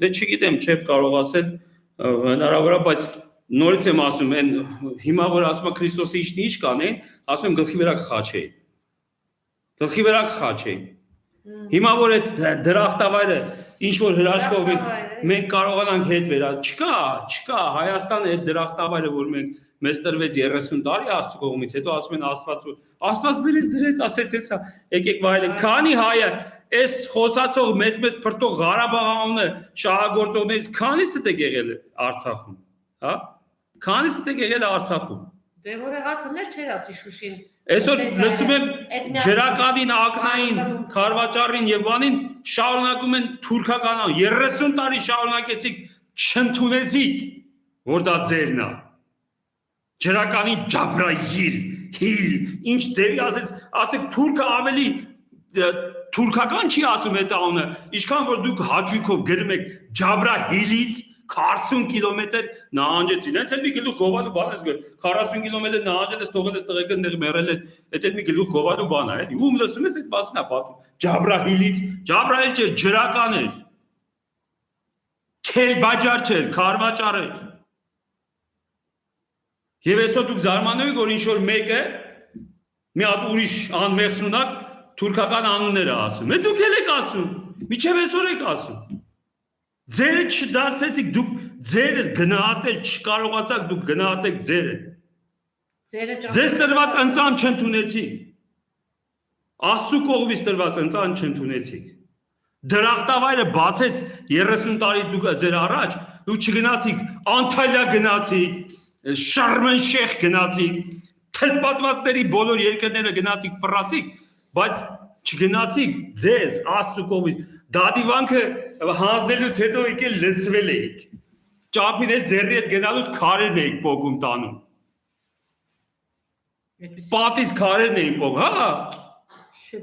դե չգիտեմ, չեմ կարող ասել հնարավոր է, բայց նորից եմ ասում, այն հիմա որ ասում է Քրիստոսի իջնի ինչ կանեն, ասում եմ գլխի վրա կխաչեի։ Գլխի վրա կխաչեի։ Հիմա որ այդ դրախտավայրը ինչ որ հրաշքով մենք կարողանանք հետ վերա, չկա, Հայաստանը այդ դրախտավայրը որ մենք մեզ տրվեց 30 տարի Աստծո կողմից, հետո ասում են Աստված բերեց դրեց, ասեց հեսա, եկեք վայելեք, քանի հայը այս խոսացող մեծ փրտող Ղարաբաղ անունը շահագործողներից քանիսը դե եղել Արցախում, հա? Քանիսը դե եղել Արցախում։ Դե որ եղածներ չէր ասի Շուշին։ Այսօր լսում եմ ջրականին, ակնային, Խարվաճարին եւ բանին շարունակում են թուրքական 30 տարի շարունակեցիք, չընդունեցիք, որ դա ձերն է։ Ջրականի Ջաբրայիլ, հիլ, ինչ ձերի ասեք թուրքը ավելի թուրքական չի ասում այդ անունը, ինչքան որ դուք հաճույքով գրում եք Ջաբրայիլից 40 կիլոմետր նահանջեցին, այդ էլ մի գլուխ գովալու բան ես գոր, 40 կիլոմետր նահանջել ես, թողել ես տղեկը ներ մեռել են, այդ էլ մի գլուխ գովալու բան է, էլի, ում լսում ես այդ բասն է պատում, Ջաբրայիլից, Ջաբրայիլ չէ, ջրական էր, Քելբաջար չէր, Խարվաճար էր, եւ այսօր դուք զարմանում եք, որ ինչ որ մեկը մի հատ ուրիշ անմեղսունակ թուրքական անուններ է ասում, դուք էլ եք ասում, միջև այսօր եք ասում, ձերը չդասեցիք, դուք ձերը գնահատել չկարողացաք, դուք գնահատեք ձերը, ձեզ տրված ընծան չընդունեցիք, Աստծո կողմից տրված ընծան չընդունեցիք, դրախտավայրը բացեց 30 տարի դուք ձեր առաջ, դուք չգնացիք, Անտալիա գնացիք, Շարմենշեխ գնացիք, թլպատվածների բոլոր երկրները գնացիք, ֆռացիք, բայց չգնացիք ձեզ Աստծո կողմից, դադիվանքը հանձնելուց հետո եկել լցվել էիք, ճապին էլ ձեռի հետ գնալուց քարերն էիք պոկում տանում, պատից քարերն էին պոկում, հա,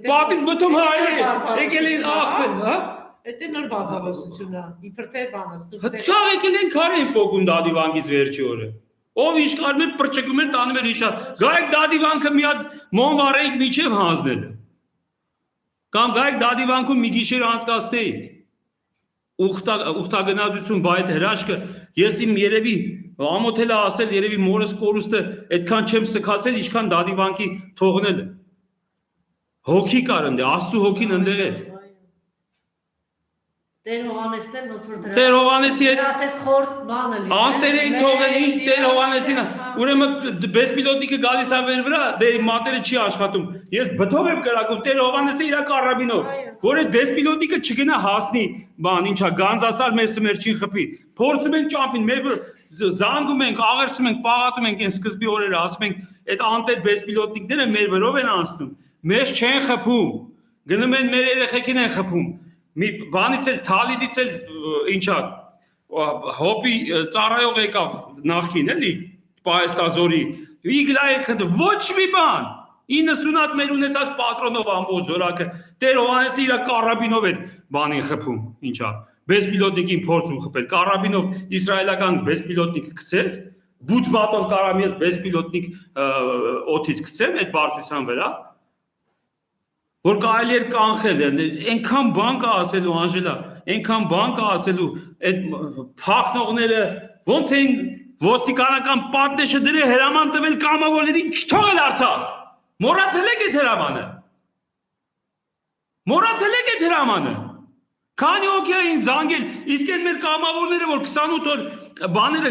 պատից մտում հայել եկել էին աղբել, հա, Այդ է նոր բաղավասություն է, իբր թե բանը, սաղ եկել են քար էին պոկում դադիվանքից վերջի օրը, ով ինչ կարում էր պրճկում էր տանում էր իշա, գայք դադիվանքը մի հատ մոնվարեիք միջև հանձնելը, կամ գայք դադիվանքում մի գիշեր անցկացնեիք, ուխտագնացություն բայ այդ հրաշքը, ես իմ երևի ամոթել է ասել, երևի մորս կորուստը այդքան չեմ սքացել, ինչքան դադիվանքի թողնելը, հոգի կար ընդեղ, Աստծո հոգին ընդեղ էր, Տեր Հովանեսն էլ ոնց որ դրա Տեր Հովանեսի հետ ասեց խորտ բանը լի Անտերեին թողել ինչ Տեր Հովանեսին ուրեմն բեսպիլոտիկը գալիս է վեր վրա դե մատերը չի աշխատում ես բթով եմ կրակում Տեր Հովանեսը իր կարաբինով որ այդ բեսպիլոտիկը չգնա հասնի բան ինչա գանձասար մեզ սմերջին խփի փորձում ենք ճամփին մեր զանգում ենք աղերսում ենք պաղատում ենք այն սկզբի օրերը ասում ենք այդ անտեր բեսպիլոտիկները մեր վրով են անցնում մեզ չեն խփում գնում են մեր երեխեքին են խփում մի բանից էլ թալիդից էլ ինչա հոպի ծառայող եկավ նախին էլի Պայեստազորի իգլայքը ոչ մի բան 90 հատ մեր ունեցած պատրոնով ամբողջ զորակը Տեր Հովանեսը իր կարաբինով էր բանին խփում ինչա բեսպիլոտիկին փորձում խփել կարաբինով իսրայելական բեսպիլոտիկ գցեց բուտմատով կարամ ես բեսպիլոտիկ օթից գցեմ այդ բարձրության վրա որ կարելի էր կանխել, այնքան բան կա ասելու Անժելա, այնքան բան կա ասելու այդ փախնողները ոնց էին ոստիկանական պատնեշը դրել հրաման տվել կամավորներին չթողել Արցախ։ Մոռացել եք այդ հրամանը։ Մոռացել եք այդ հրամանը։ Քանի օքի էին զանգել, իսկ այդ մեր կամավորները որ 28 օր բաները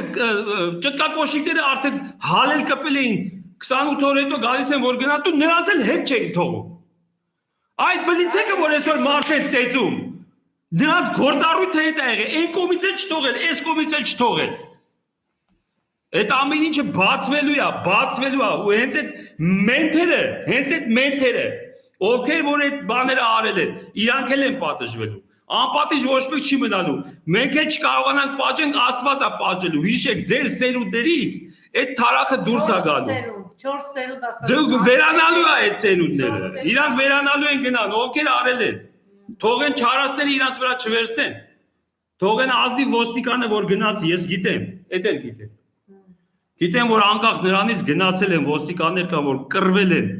ճտկակոշիկները արդեն հալել կպել էին 28 օր հետո գալիս են որ գնա դու նրանց էլ հետ չէին թողում։ Այդ բլիցեկը, որ այսօր մարդ է ծեծում, նրանց գործառույթը հետ է եղել, այն կողմից էլ չթողել, այս կողմից էլ չթողել։ Այդ ամեն ինչը բացվելու է, ու հենց այդ մենթերը, ովքեր որ այդ բաները արել են, իրանք էլ են պատժվելու։ Անպատիժ ոչ մեկ չի մնալու։ Մենք էլ չկարողանանք պատժենք, Աստված է պատժելու։ Հիշեք, ձեր սերունդներից այդ թարախը դուրս է գալու։ 4 սերունդ ասած։ Դուք վերանալու է այդ սերունդները։ Իրանք վերանալու են գնան, ովքեր արել են։ Թողեն չարասները իրանց վրա չվերցնեն։ Թողեն ազնիվ ոստիկանը որ գնաց, ես գիտեմ, էդ էլ գիտեմ։ Գիտեմ որ անկախ նրանից գնացել են ոստիկաններ կա որ կռվել են,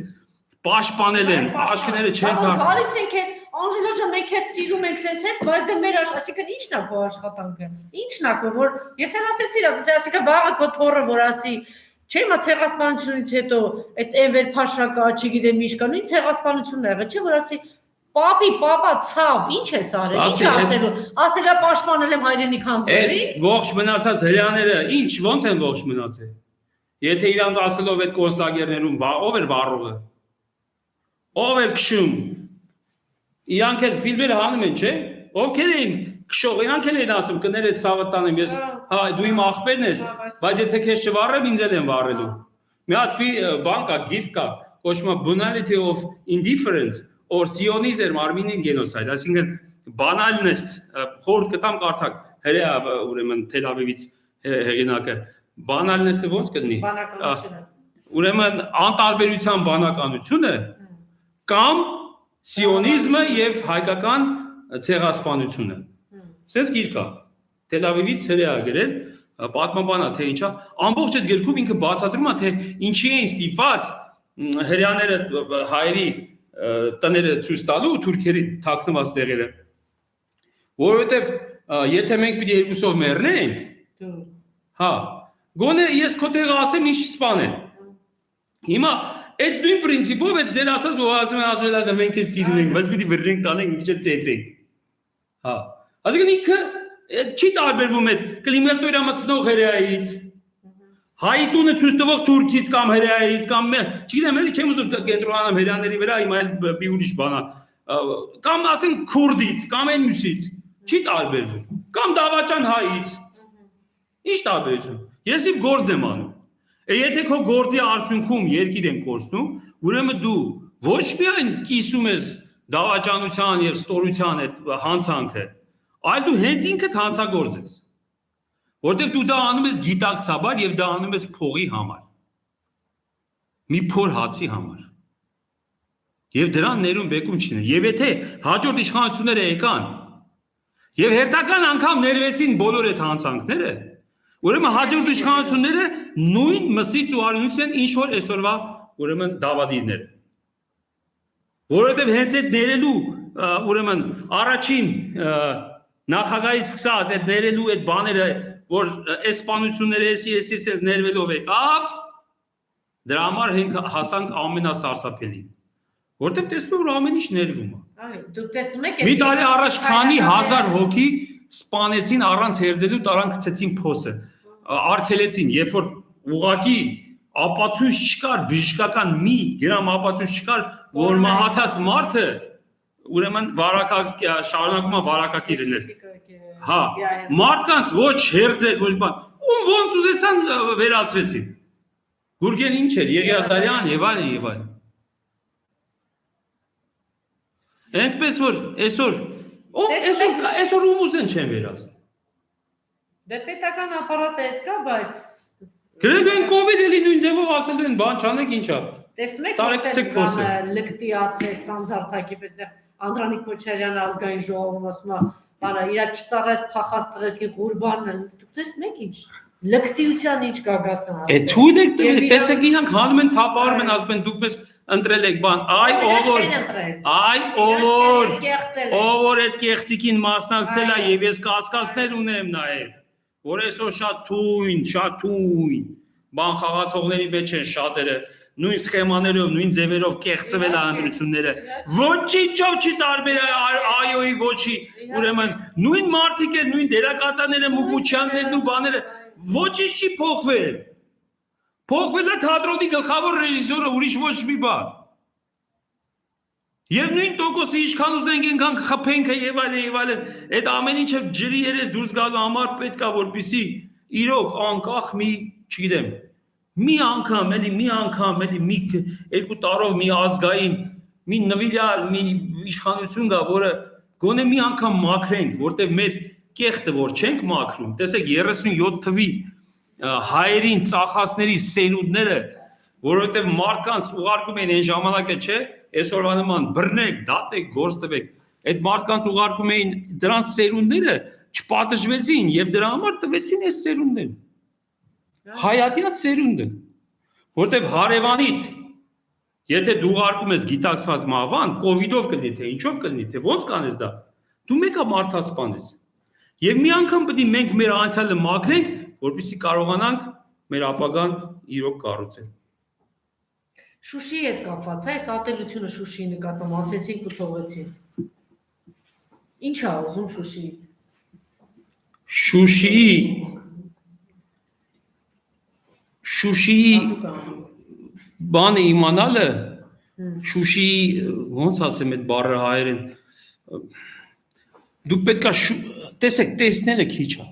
պաշտպանել են, աշկները չեն դարձել։ Գալիս են քեզ, Անժելա ջան, մենք քեզ սիրում ենք, սենց, բայց դե մեր այսինքն ի՞նչն է քո աշխատանքը։ Ի՞նչն է քո, որ ես էլ ասեցի, այսինքն վաղը քո թորը որ ասի, չէ՞ մա ցեղասպանությունից հետո այդ Էվեր Փաշակա, չգիտեմ ինչ կա, նույն ցեղասպանությունն եղել, չէ՞ որ ասի Պապի, պապա, ցավ, ինչ ես արել, ինչ ասելու, ասելա պաշտպանել եմ հայրենիք հանձնելի։ Ողջ մնացած հрьяաները, ինչ, ոնց են ողջ մնացել։ Եթե իրանց ասելով այդ կոնցլագերներում ով էր վառողը։ Ով էր քշում։ Իրանք էլ ֆիլմերը հանում են, չէ՞։ Ովքեր էին քշող, իրանք էլ էին ասում, կներեց ցավը տանեմ, ես, հա, դու իմ աղբերն ես, բայց եթե քեզ չվառեմ, ինձ էլ են վառելու։ Մի հատ բան կա, գիրք կա, կոչվում է Banality of Indifference or Zionism Armenian Genocide, այսինքն բանալնես, խորհուրդ կտամ կարդակ, հրեա ուրեմն Թել Ավիվից հեղինակը, բանալնեսը ոնց կլինի։ Բանականությունը։ Ուրեմն անտարբերության բանականությունը կամ սիոնիզմը եւ հայկական ցեղասպանությունը։ Սենց գիրք կա։ Թել Ավիվից հրեա գրել, պատմաբանա թե ինչա, ամբողջ այդ գրքում ինքը բացատրում է թե ինչի են ստիպված հրեաները հայերի տները ցույց տալու թուրքերի թաքնված տեղերը, որովհետև եթե մենք պիտի երկուսով մեռնենք, հա, գոնե ես քո տեղը ասեմ ինչ սպանեն։ Հիմա այդ նույն պրինցիպով այդ ձեր ասած ու ասում են ասելա դա մենք էս սիրում ենք, բայց պիտի բռնենք տանենք ինչ ծեծենք։ Հա, այսինքն ինքը չի տարբերվում այդ կլիմատորա մտցնող հրեայից, հայի տունը ցույց տվող թուրքից կամ հրեայից կամ չգիտեմ էլի չեմ ուզում կենտրոնանամ հրեաների վրա, հիմա էլ մի ուրիշ բան է, կամ ասենք քուրդից կամ այն մյուսից, չի տարբերվում, կամ դավաճան հայից։ Ինչ տարբերություն։ Ես իմ գործն եմ անում։ Եթե քո գործի արդյունքում երկիր են կորցնում, ուրեմն դու ոչ միայն կիսում ես դավաճանության եւ ստորության այդ հանցանքը, այլ դու հենց ինքդ հանցագործ ես։ Որտեւ դու դա անում ես գիտակցաբար եւ դա անում ես փողի համար։ Մի փոր հացի համար։ Եվ դրան ներում բեկում չինը։ Եվ եթե հաջորդ իշխանությունները եկան եւ հերթական անգամ ներվեցին բոլոր այդ հանցանքները, ուրեմն հաջորդ իշխանությունները նույն մսից ու արյունից են ինչ որ այսօրվա ուրեմն դավադիրները։ Որովհետեւ հենց այդ ներելու ուրեմն առաջին նախագահից սկսած այդ ներելու այդ բաները որ այս սպանությունները էսի ներվելով եկավ, դրա համար հասանք ամենասարսափելին։ Որտեվ տեսնում որ ամեն ինչ ներվում է։ Այո, դուք տեսնում եք մի տարի առաջ քանի հազար հոգի սպանեցին առանց հերձելու տարան գցեցին փոսը, արգելեցին, երբ որ ուղակի ապացույց չկար, բժշկական մի գրամ ապացույց չկար, որ մահացած մարդը ուրեմն շարունակում է վարակակի լինել։ Հա, մարդկանց ոչ հերձել, ոչ բան, ում ոնց ուզեցան վերացվեցին։ Գուրգեն ինչ էր, Եղիազարյան եւ այլն եւ այլն։ Այնպես որ այսօր ում ուզեն չեն վերացնել։ Դե պետական ապարատը այդ կա, բայց գրել են կովիդ էլի նույն ձևով ասել են, բան չանեք ինչա։ տեսնում եք լկտիացե սանձարցակի պես դեռ Անդրանիկ Քոչարյանը ազգային ժողովում ասում է, բանը իրա չծառայես փախած տղերքի ղուրբանն, դուք տեսնում եք ինչ լկտիության ինչ գագաթն ասել։ Է թույլ եք տեսեք իրանք հանում են թափարում են ասում են դուք մեզ ընտրել եք բան, ով որ այդ կեղծիկին մասնակցել է եւ ես կասկածներ ունեմ նաեւ, որ այսօր շատ թույն բան խաղացողների մեջ են շատերը նույն սխեմաներով, նույն ձևերով կեղծվել է ընտրությունները, ոչինչով չի տարբեր այոյի ոչի, ուրեմն նույն մարդիկ են, նույն դերակատարները, Մուկուչյաններն ու բաները, ոչինչ չի փոխվել։ Փոխվել է թատրոնի գլխավոր ռեժիսորը, ուրիշ ոչ մի բան։ Եվ նույն տոկոսը ինչքան ուզենք այնքան խփենք եւ այլն, այդ ամեն ինչը ջրի երես դուրս գալու համար պետք է որպեսի իրոք անկախ մի, չգիտեմ, մի անգամ, մի երկու տարով մի ազգային, մի նվիրյալ, մի իշխանություն կա, որը գոնե մի անգամ մաքրենք, որտեղ մեր կեղտը որ չենք մաքրում, տեսեք 37 թվի հայերին ծախածների սերունդները, որովհետև մարդկանց ուղարկում են այն ժամանակը չէ, այսօրվա նման բռնեք, դատեք, գործ տվեք, այդ մարդկանց ուղարկում էին դրանց սերունդները չպատժվեցին եւ դրա համար տվեցին այս սերունդները։ Հայատյաց սերունդը, որտեվ հարևանիդ եթե դու ուղարկում ես գիտակցված մահվան, կովիդով կլինի թե ինչով կլինի, թե ոնց կանես դա, դու մեկը մարդասպանես։ Եվ մի անգամ պետք է մենք մեր անցյալը մաքրենք, որպեսզի կարողանանք մեր ապագան իրոք կառուցել։ Շուշիի հետ կապված է, այս ատելությունը Շուշիի նկատմամբ ասեցինք ու թողեցին։ Ինչ է ուզում Շուշիից։ Շուշիի բանը իմանալը, Շուշիի ոնց ասեմ այդ բառը հայերեն, դուք պետք է տեսեք, տեսնելը քիչ է։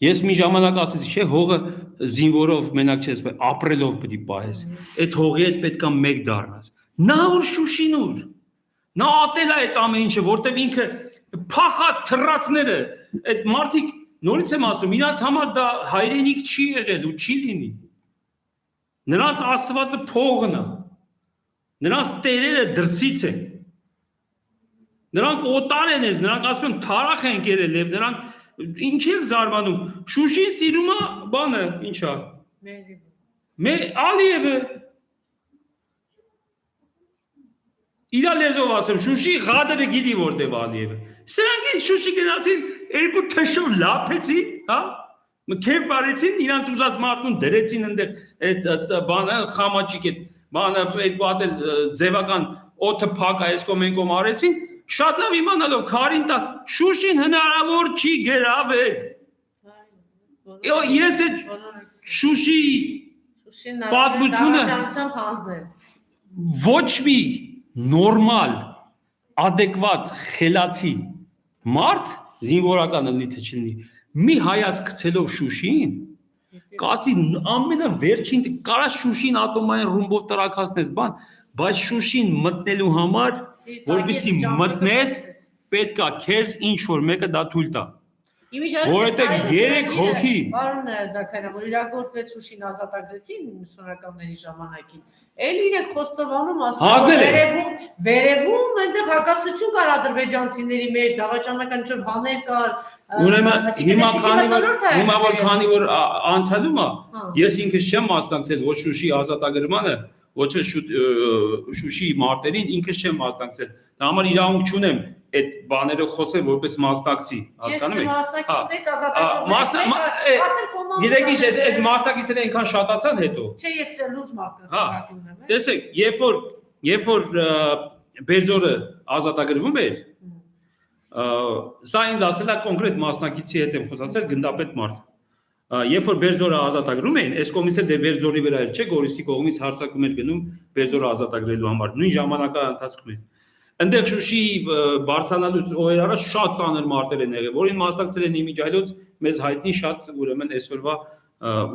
Ես մի ժամանակ ասեցի, չէ, հողը զինվորով մենակ չես, ապրելով պետք է պահես։ Այդ հողի հետ պետք է մեկ դառնաս։ Նա որ Շուշին ուր։ Նա ատել է այդ ամեն ինչը, որտեղ ինքը փախած թռածները, այդ մարդիկ նորից եմ ասում, իրանց համար դա հայրենիք չի եղել ու չի լինի։ Նրանց Աստվածը փողն է։ Նրանց տերերը դրսից են։ Նրանք օտար են, նրանք ասում են թարախ են կերել եւ նրանք ինչ են զարմանում։ Շուշին սիրում է բանը, ինչա։ Ալիևը։ Իր լեզվով ասեմ, Շուշի ղադերը գիտի որտեղ Ալիևը։ Սրանք են Շուշի գնացին, երկու թշով լափեցին, հա։ Քեֆ արեցին, իրանց ուզած մարդուն դրեցին այնտեղ այդ բանը խամաճիկ այդ բանը երկու հատ էլ ձևական օդը փակ այս կոմենկոմ արեցին, շատ լավ իմանալով քարին տակ Շուշին հնարավոր չի գերավել։ Ես այդ Շուշի պատմությունը ոչ մի նորմալ, adekvat, խելացի մարդ զինվորականը լի թե չլինի մի հայացք գցելով Շուշիին, կասի ամենավերջին կարա Շուշին ատոմային ռումբով տրաքացնես բան, բայց Շուշին մտնելու համար, որպեսզի մտնես, պետք է քեզ ինչ որ մեկը դա թույլ տա։ Որովհետև 3 հոգի Պարոն Զաքարյան, որ իրագործվեց Շուշին ազատագրեցին 90-ականների ժամանակին, էլ իրենք խոստովանում ասում վերևում այնտեղ հակասություն կար ադրբեջանցիների մեջ, դավաճանական ինչ-որ բաներ կար։ Ուրեմն հիմա քանի որ անցալում է, ես ինքս չեմ մասնակցել ոչ Շուշի ազատագրմանը, ոչ Շուշի մարտերին, ինքս չեմ մասնակցել։ Դա համար իրավունք չունեմ այդ բաներով խոսել որպես մասնակցի, հասկանում եք։ Գիտեք ինչ, այդ մասնակիցները այնքան շատացան հետո։ Չէ, ես լուրջ մասնակցություն եմ։ Տեսեք, երբ որ Բերձորը ազատագրվում էր, սա ինձ ասել է կոնկրետ մասնակիցի հետ եմ խոսացել գնդապետ մարդ։ Երբ որ Բերձորը ազատագրում էին, այս կողմից էլ Բերձորի վրա էր, չէ, Գորիսի կողմից հարձակում էր գնում Բերձորը ազատագրելու համար, նույն ժամանակահատվածում էր։ Այնտեղ Շուշի բարձրանալուց օրեր առաջ շատ ծանր մարտեր են եղել, որին մասնակցել են իմիջայլոց մեզ հայտնի շատ ուրեմն այսօրվա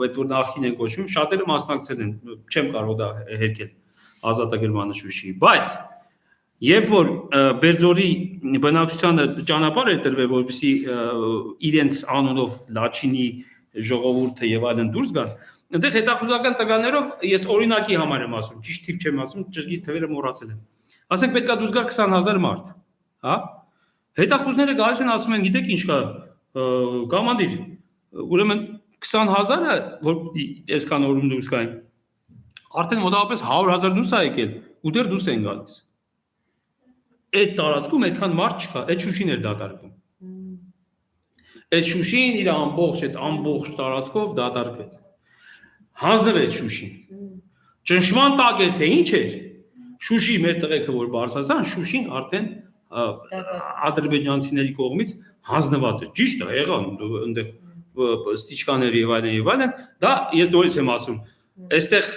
այդ որ նախին են կոչվում, շատերը մասնակցել են, չեմ կարող դա հերքել ազատագրմանը Շուշիի, բայց երբ որ Բերձորի բնակչությանը ճանապարհ էր տրվել, որպեսզի իրենց անունով Լաչինի ժողովուրդը եւ այլն դուրս գան, այնտեղ հետախուզական տվյալներով ես օրինակի համար եմ ասում, ճիշտ թիվ չեմ ասում, ճշգրիտ թվերը մոռացել եմ։ Ասենք պետք է դուրս գար 20000 մարդ, հա։ Հետախուզները գալիս են ասում են, գիտեք ինչ կա, կոմանդիր, ուրեմն 20000-ը, որ այսքան օրում դուրս գային, արդեն մոտավորապես 100000 դուրս է եկել, ու դեռ դուրս են գալիս։ Այդ տարածքում այդքան մարդ չկա, այդ Շուշին էր դատարկվում։ Այդ Շուշին իր ամբողջ տարածքով դատարկվեց։ Հանձնվեց Շուշին։ Ճնշման տակ էր թե ինչ էր։ Շուշի մեր տղեկը որ բարձրացան, Շուշին արդեն ադրբեջանցիների կողմից հանձնված է։ Ճիշտ է, եղան այնտեղ ստիճկաներ եւ այլն, դա ես նորից եմ ասում։ Այստեղ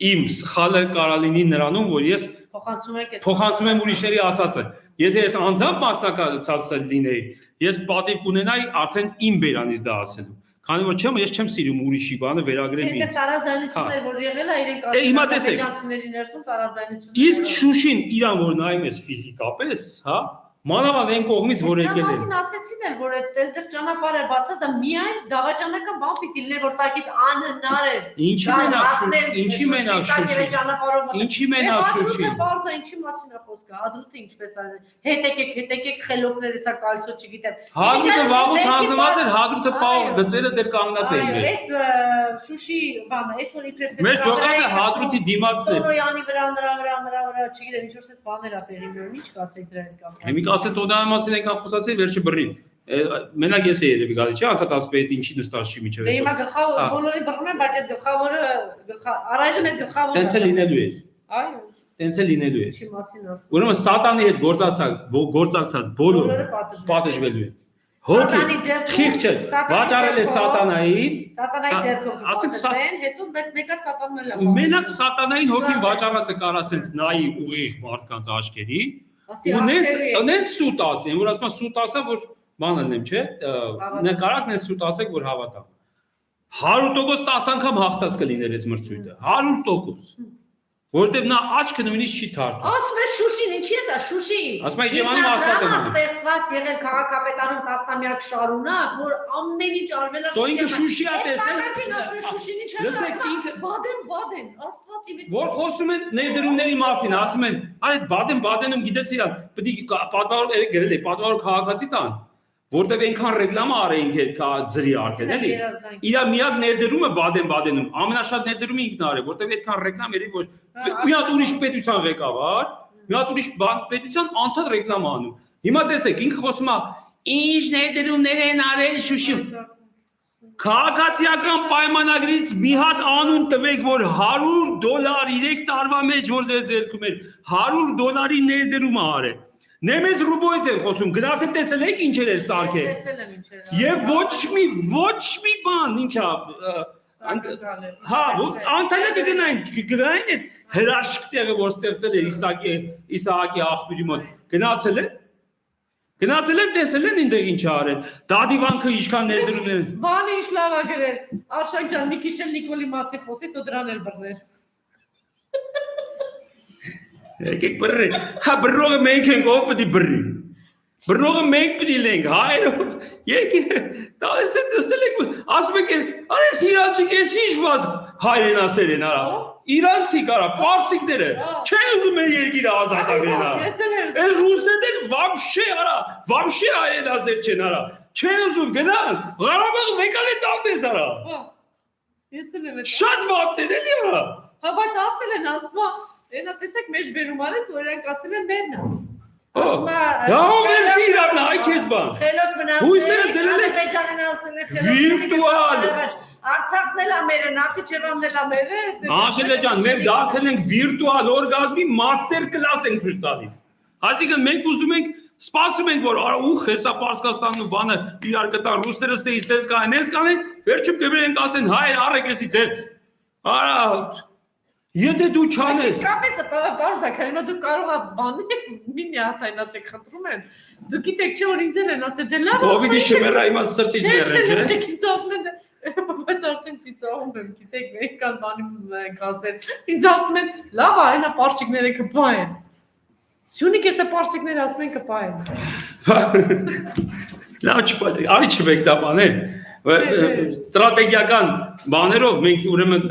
իմ սխալը կարա լինի նրանում, որ ես փոխանցում եմ ուրիշների ասածը։ Եթե ես անձամբ մասնակցած լինեի, ես պատիվ կունենայի արդեն իմ բերանից դա ասելու։ Քանի որ ես չեմ սիրում ուրիշի բանը վերագրել ինձ։ Դա տարաձայնություններ որ եղել է իրենք ադրբեջանցիների ներսում տարաձայնություններ։ Իսկ Շուշին իրան որ նայում ես ֆիզիկապես, հա, Մանավանդ այն կողմից որ եկել են։ Մասին ասեցին էլ, որ այդտեղ ճանապարհը բացած դա միայն դավաճանական բան պիտի լիներ, որ տակից անհնար է։ Ինչի մենակ Շուշի։ Բարձա ինչի մասին է խոսքը, Հադրութը ինչպես է։ Հետեկեք խելոքներ, հեսա կալցո չգիտեմ։ Հադրութը վաղուց հանձնված էր, Հադրութը պահ գծերը դեռ կանգնած են։ Այո, այս Շուշի բանը, այս որ իբրև Մեր ճոկանը Հադրութի դիմացն է։ Տորոյանի վրա, չգիտեմ, ինչ որ էս բաներ ա տեղի ունենում, ինչ կասեք դրա հետ կապված։ Հիմա ասեն Տոդանի մասին այնքան խոսացել, վերջը բռին։ Մենակ ես եմ երևի գալի, չէ՞, անդադ ասպետ ինչի նստած չի միջև։ Դե հիմա գլխավոր բոլորի բռնում են, բայց այդ գլխավորը առայժմ այդ գլխավորը։ Տենց է լինելու է։ Այո։ Տենց է լինելու է։ Ինչի մասին ասում։ Ուրեմն սատանի հետ գործակցած բոլորը պատժվելու են։ Հոգի խիղճը վաճառել է սատանային։ Սատանայի ձեռքով ասեն, հետո բայց մեկը սատանն էլ է։ Մենակ սատանային հոգին վաճառած է կարա ասենց նայի ուղիղ մարդկանց աչքերի։ Ունեն սուտ ասեն, որ ասում սուտ ասա, որ բան ելնեմ, չէ՞։ Նկարակն է սուտ ասեք, որ հավատամ։ 100% 10 անգամ հաղթած կլիներ այս մրցույթը։ 100%։ Որտեւ նա աչքը նույնիսկ չի թարթում։ Ասում է Շուշին, ինչի է սա Շուշի։ Ասում է Իջևանում ասфальտ է անում։ Ստեղծված եղել քաղաքապետարան տասնամյակ շարունակ, որ ամեն ինչ արվել է։ Դու ինքը Շուշի ա տեսել։ Ասում է Շուշին ինչ է։ Լսեք ինքը Բադեն, Աստված իմ։ Որ խոսում են ներդրումների մասին, ասում են, այդ Բադենում գիտես իրան, պետք է պատվավոր գրել է, պատվավոր քաղաքացի տան, որտեվ այնքան ռեկլամա արեինք այդ ձրի արդեն, էլի։ Իրա միակ ներդրումը Բադենում, ամենաշատ ներդրումը ինքն արել, որտեվ այդքան ռեկլամ երևի որ մի հատ ուրիշ պետության ղեկավար, մի հատ ուրիշ պետության անդադ ռեկլամ անում։ Հիմա տեսեք, ինքը խոսում է, ինչ ներդրումներ են արել Շուշի։ Քաղաքացիական պայմանագրից մի հատ անուն տվեք, որ $100 3 տարվա մեջ որ ձեր ձեռքում էր $100 ներդրում արել։ Նեմեզ ռուբոյից են խոսում, գնացեք տեսել եք ինչեր էր սարքել։ Տեսել եմ ինչեր։ Եվ ոչ մի բան, ինչա։ Հա, անտալը կգնային այդ հրաշք տեղը, որ ստեղծել էր Իսահակի աղբյուրի մոտ։ Գնացել են, տեսել են ինտեղ ինչ արել։ Դադիվանքը ինչքան ներդրումներ են։ Բանը ինչ լավ է գրել։ Արշակ ջան, մի քիչ էլ Նիկոլի մասի խոսի, դու դրան էլ բռներ։ Եկեք բռի։ Հա բռնողը մենք ենք, ով պետք է բռնի։ Բռնողը մենք պետք է լինենք, հայերով։ Եկեք, տալիս են դստել եք, ասում եք, արես իրանցիք ես ինչ բան հայրենասեր են արա։ Իրանցի կարա, պարսիկները։ Չեն ուզում են երկիրը ազատագրեն արա։ Այս ռուսներն վաբշե արա, վաբշե հայրենասեր չեն արա։ Չեն ուզում գնան, Ղարաբաղը մեկալ է տալնես արա։ Ես էլ եմ։ Շատ վատներ էլի արա։ Հա բայց ասել են, ասма, այնա տեսեք մեջ բերում արեց, որ իրանք ասել են մեննա։ Դա ով իրան այ քեզ բան։ Խելոք մնաց։ Հույսերս դրել եք Ադրբեջանին ասել են խելոք։ վիրտուալ։ Արցախն էլ է մերը, Նախիջևանն էլ է մերը։ Անշելե ջան, մենք դարձել ենք վիրտուալ օրգազմի մաստեր կլաս ենք ցույց տալիս։ Այսինքն մենք ուզում ենք սպասում ենք որ ուխ հեսա Պարսկաստանն ու բանը իրար կտան ռուսներս դե իսենց կանեն, հենց կանեն, վերջում կբերեն ասեն հայ առեք էսի ձեզ։ Արա Եթե դու չանես։ Իսկապես պարոն Զաքարյանը դու կարող ես բանել մի հատայնացեք խնդրում եմ։ Դու գիտեք չէ որ ինձ են ասել դե լավ։ Կովիդի շմերա իմա սրտից մեռել չէ։ Չէ, ինձ ասում են բայց արդեն ծիծաղում եմ, գիտեք մեկան բանի կասել։ Ինձ ասում են լավ է, այնա պարսիկները կպային։ Սյունիկ էսա պարսիկները ասում են կպային։ Լավ չպատի, արի չվեք դա բանել։ Ստրատեգիական բաներով մենք ուրեմն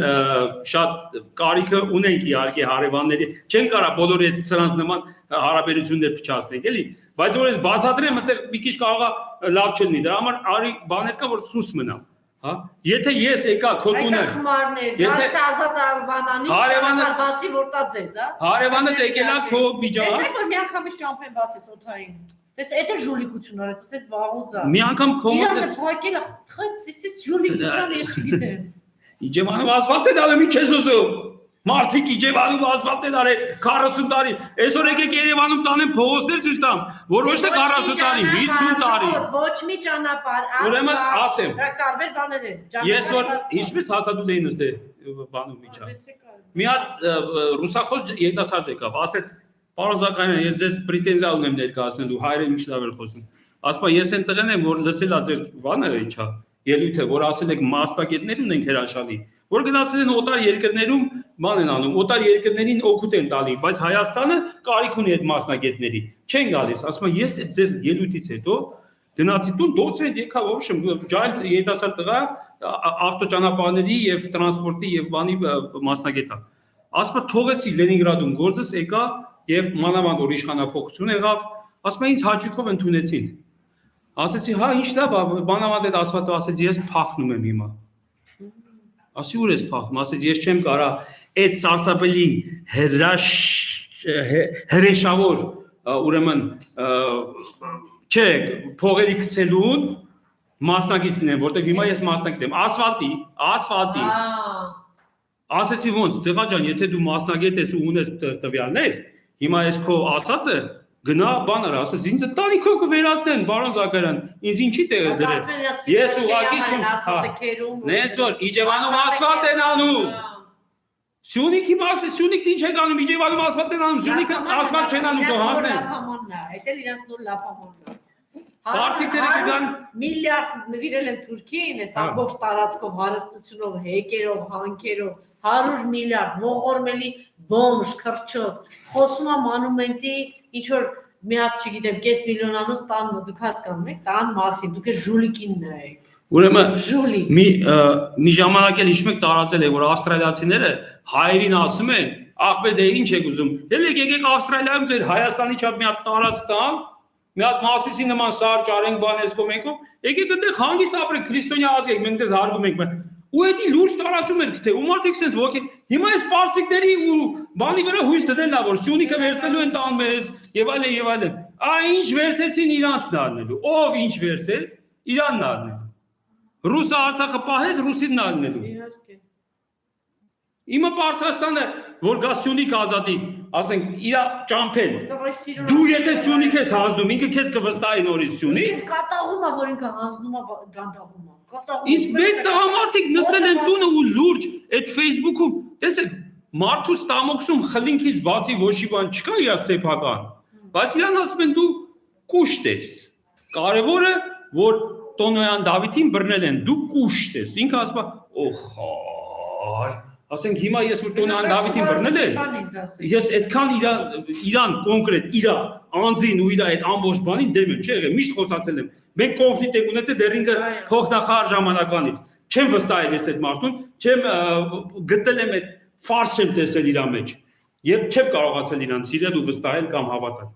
շատ կարիքը ունենք իհարկե հարևանների, չեն կարա բոլորի հետ սրանց նման հարաբերություններ փչացնենք, էլի, բայց որ ես բացատրեմ, այդտեղ մի քիչ կարող է լավ չլինի, դրա համար արի բաներ կա, որ սուս մնա, հա։ Եթե ես եկա քո տունը, եթե ազատ բանանի, հարևանը բացի որ տա ձեզ, հա։ Հարևանը եկել է քո միջավայր։ Տեսեք որ մի անգամից ճամփեն բացեց օթային։ Դες այդ է ժուլիկություն արեց, ասեց վաղուց է։ Մի անգամ կոմոդես փակել է, խայց, էս ժուլիկության ես չգիտեմ։ Իջևանում ասֆալտ է դալը մի չես ուզում։ Մարդիկ Իջևանում ասֆալտ է դարել 40 տարի։ Այսօր եկեք Երևանում տանեն փողոցներ ցույց տամ, որ ոչ թե 40 տարի, 50 տարի։ Ոչ մի ճանապարհ, ուրեմն ասեմ։ Դա տարբեր բաներ են։ Ես որ ինչպես հացադուլ էին նստել բանում միջա։ Մի հատ ռուսախոս երիտասարդ եկավ, ասեց Պարոն Զաքարյան, ես ձեզ պրետենզիա ունեմ ներկայացնելու, հայերեն ինչ լավ էր խոսում։ Ասում եմ, ես այն տղեն եմ, որ լսել է ձեր բանը ինչա։ ելույթը, որ ասել եք մասնակիցներ ունենք հրաշալի, որ գնացել են օտար երկրներում բան են անում, օտար երկրներին օգուտ են տալի, բայց Հայաստանը կարիք ունի այդ մասնակիցների, չեն գալիս, ասում եմ ես ձեր ելույթից հետո գնացի տուն, դոցենտ եկա, в общем, ջայլ երիտասարդ տղա ավտոճանապարհների եւ տրանսպորտի եւ բանի մասնակից է։ Ասում եմ թողեցի Լենինգրադում գործս եկա եւ մանավանդ որ իշխանապողություն եղավ, ասում եմ ինձ հաճույքով ընդունեցին։ Ասեցի, հա, ինչ լավ, բանավանդ այդ ասվածը ասեց, ես փախնում եմ հիմա։ Ասի ուր ես փախնում, ասեց, ես չեմ կարա այդ սարսափելի հրեշավոր ուրեմն չէ, փողերի գցելուն մասնակիցն եմ, որտեղ հիմա ես մասնակից եմ, ասֆալտի։ Ասեցի ոնց, տղա ջան, եթե դու մասնագետ ես ու ունես տվյալներ, հիմա ես քո ասածը գնա բան արա, ասեց ինձ տանիքո կվերացնեն, բարոն Զաքարյան, ինձ ինչի տեղ ես դրել։ Ես ուղղակի չեմ, նենց որ Իջևանում ասֆալտ են անում։ Սյունիքի մասը, Սյունիքն ինչ եք անում, Իջևանում ասֆալտ են անում, Սյունիքը ասֆալտ չեն անում, թող հասնեն։ Այս էլ իրանց նոր լափամոնն է։ Պարսիկները կգան միլիարդ նվիրել են Թուրքիային, այս ամբողջ տարածքով հարստությունով, հեկերով, հանքերով, 100 միլիարդ ողորմելի բոմժ, քրչոտ, խոսում է մանումենտի ինչ որ մի հատ չգիտեմ, կես միլիոնանոց տան դուք հասկանում եք, տան մասին, դուք է ժուլիկին նայեք։ Ուրեմն մի ժամանակ էլ հիշում եք տարածել է, որ ավստրալիացիները հայերին ասում են, ախպեր դե ինչ եք ուզում, եկեք Ավստրալիայում ձեր Հայաստանի չափ մի հատ տարածք տան, մի հատ Մասիսի նման սարճ արենք բաներ կոմենքով, եկեք այդտեղ հանգիստ ապրեք, քրիստոնյա ազգ եք, մենք ձեզ հարգում ենք, ու էդի լուրջ տարածում էր թե ու մարդիկ sense ոգի հիմա այս պարսիկների ու բանի վրա հույս դնել լավ որ Սյունիքը վերցնելու են տան մեզ եւ այլն ինչ վերցեցին իրանցն առնելու ով ինչ վերցեց Իրանն առնելու ռուսը Արցախը պահեց ռուսինն առնելու Իհարկե Իմը Պարսկաստանը որ գա Սյունիք ազատի ասենք իրա ճամփեն դու եթե Սյունիք ես հանձնում ինքը քեզ կվստահի նորից Սյունիք կատաղում է որ ինքը հանձնում է գանդաղում է Իսկ մեկ տղամարդիկ նստել են տունը ու լուրջ այդ Facebook-ում, տեսեք, մարդու ստամոքսում խլինքից բացի ոչ մի բան չկա իր սեփական, բայց իրան ասում են դու կուշտ ես։ Կարևորը որ Տոնոյան Դավիթին բռնել են, դու կուշտ ես։ Ինքը ասում է, օխայ, ասենք հիմա ես որ Տոնոյան Դավիթին բռնել եմ, ես այդքան իրան կոնկրետ իր անձին ու իր այդ ամբողջ բանին դեմ եմ, չէ՞ միշտ խոսացել եմ Մենք կոնֆլիկտ եք ունեցել դեռ ինքը փոխնախարար ժամանակվանից։ Չեմ վստահել ես այդ մարդուն, չեմ գտել եմ այդ ֆարս չեմ տեսել իր մեջ։ Եվ չեմ կարողացել իրան սիրել ու վստահել կամ հավատալ։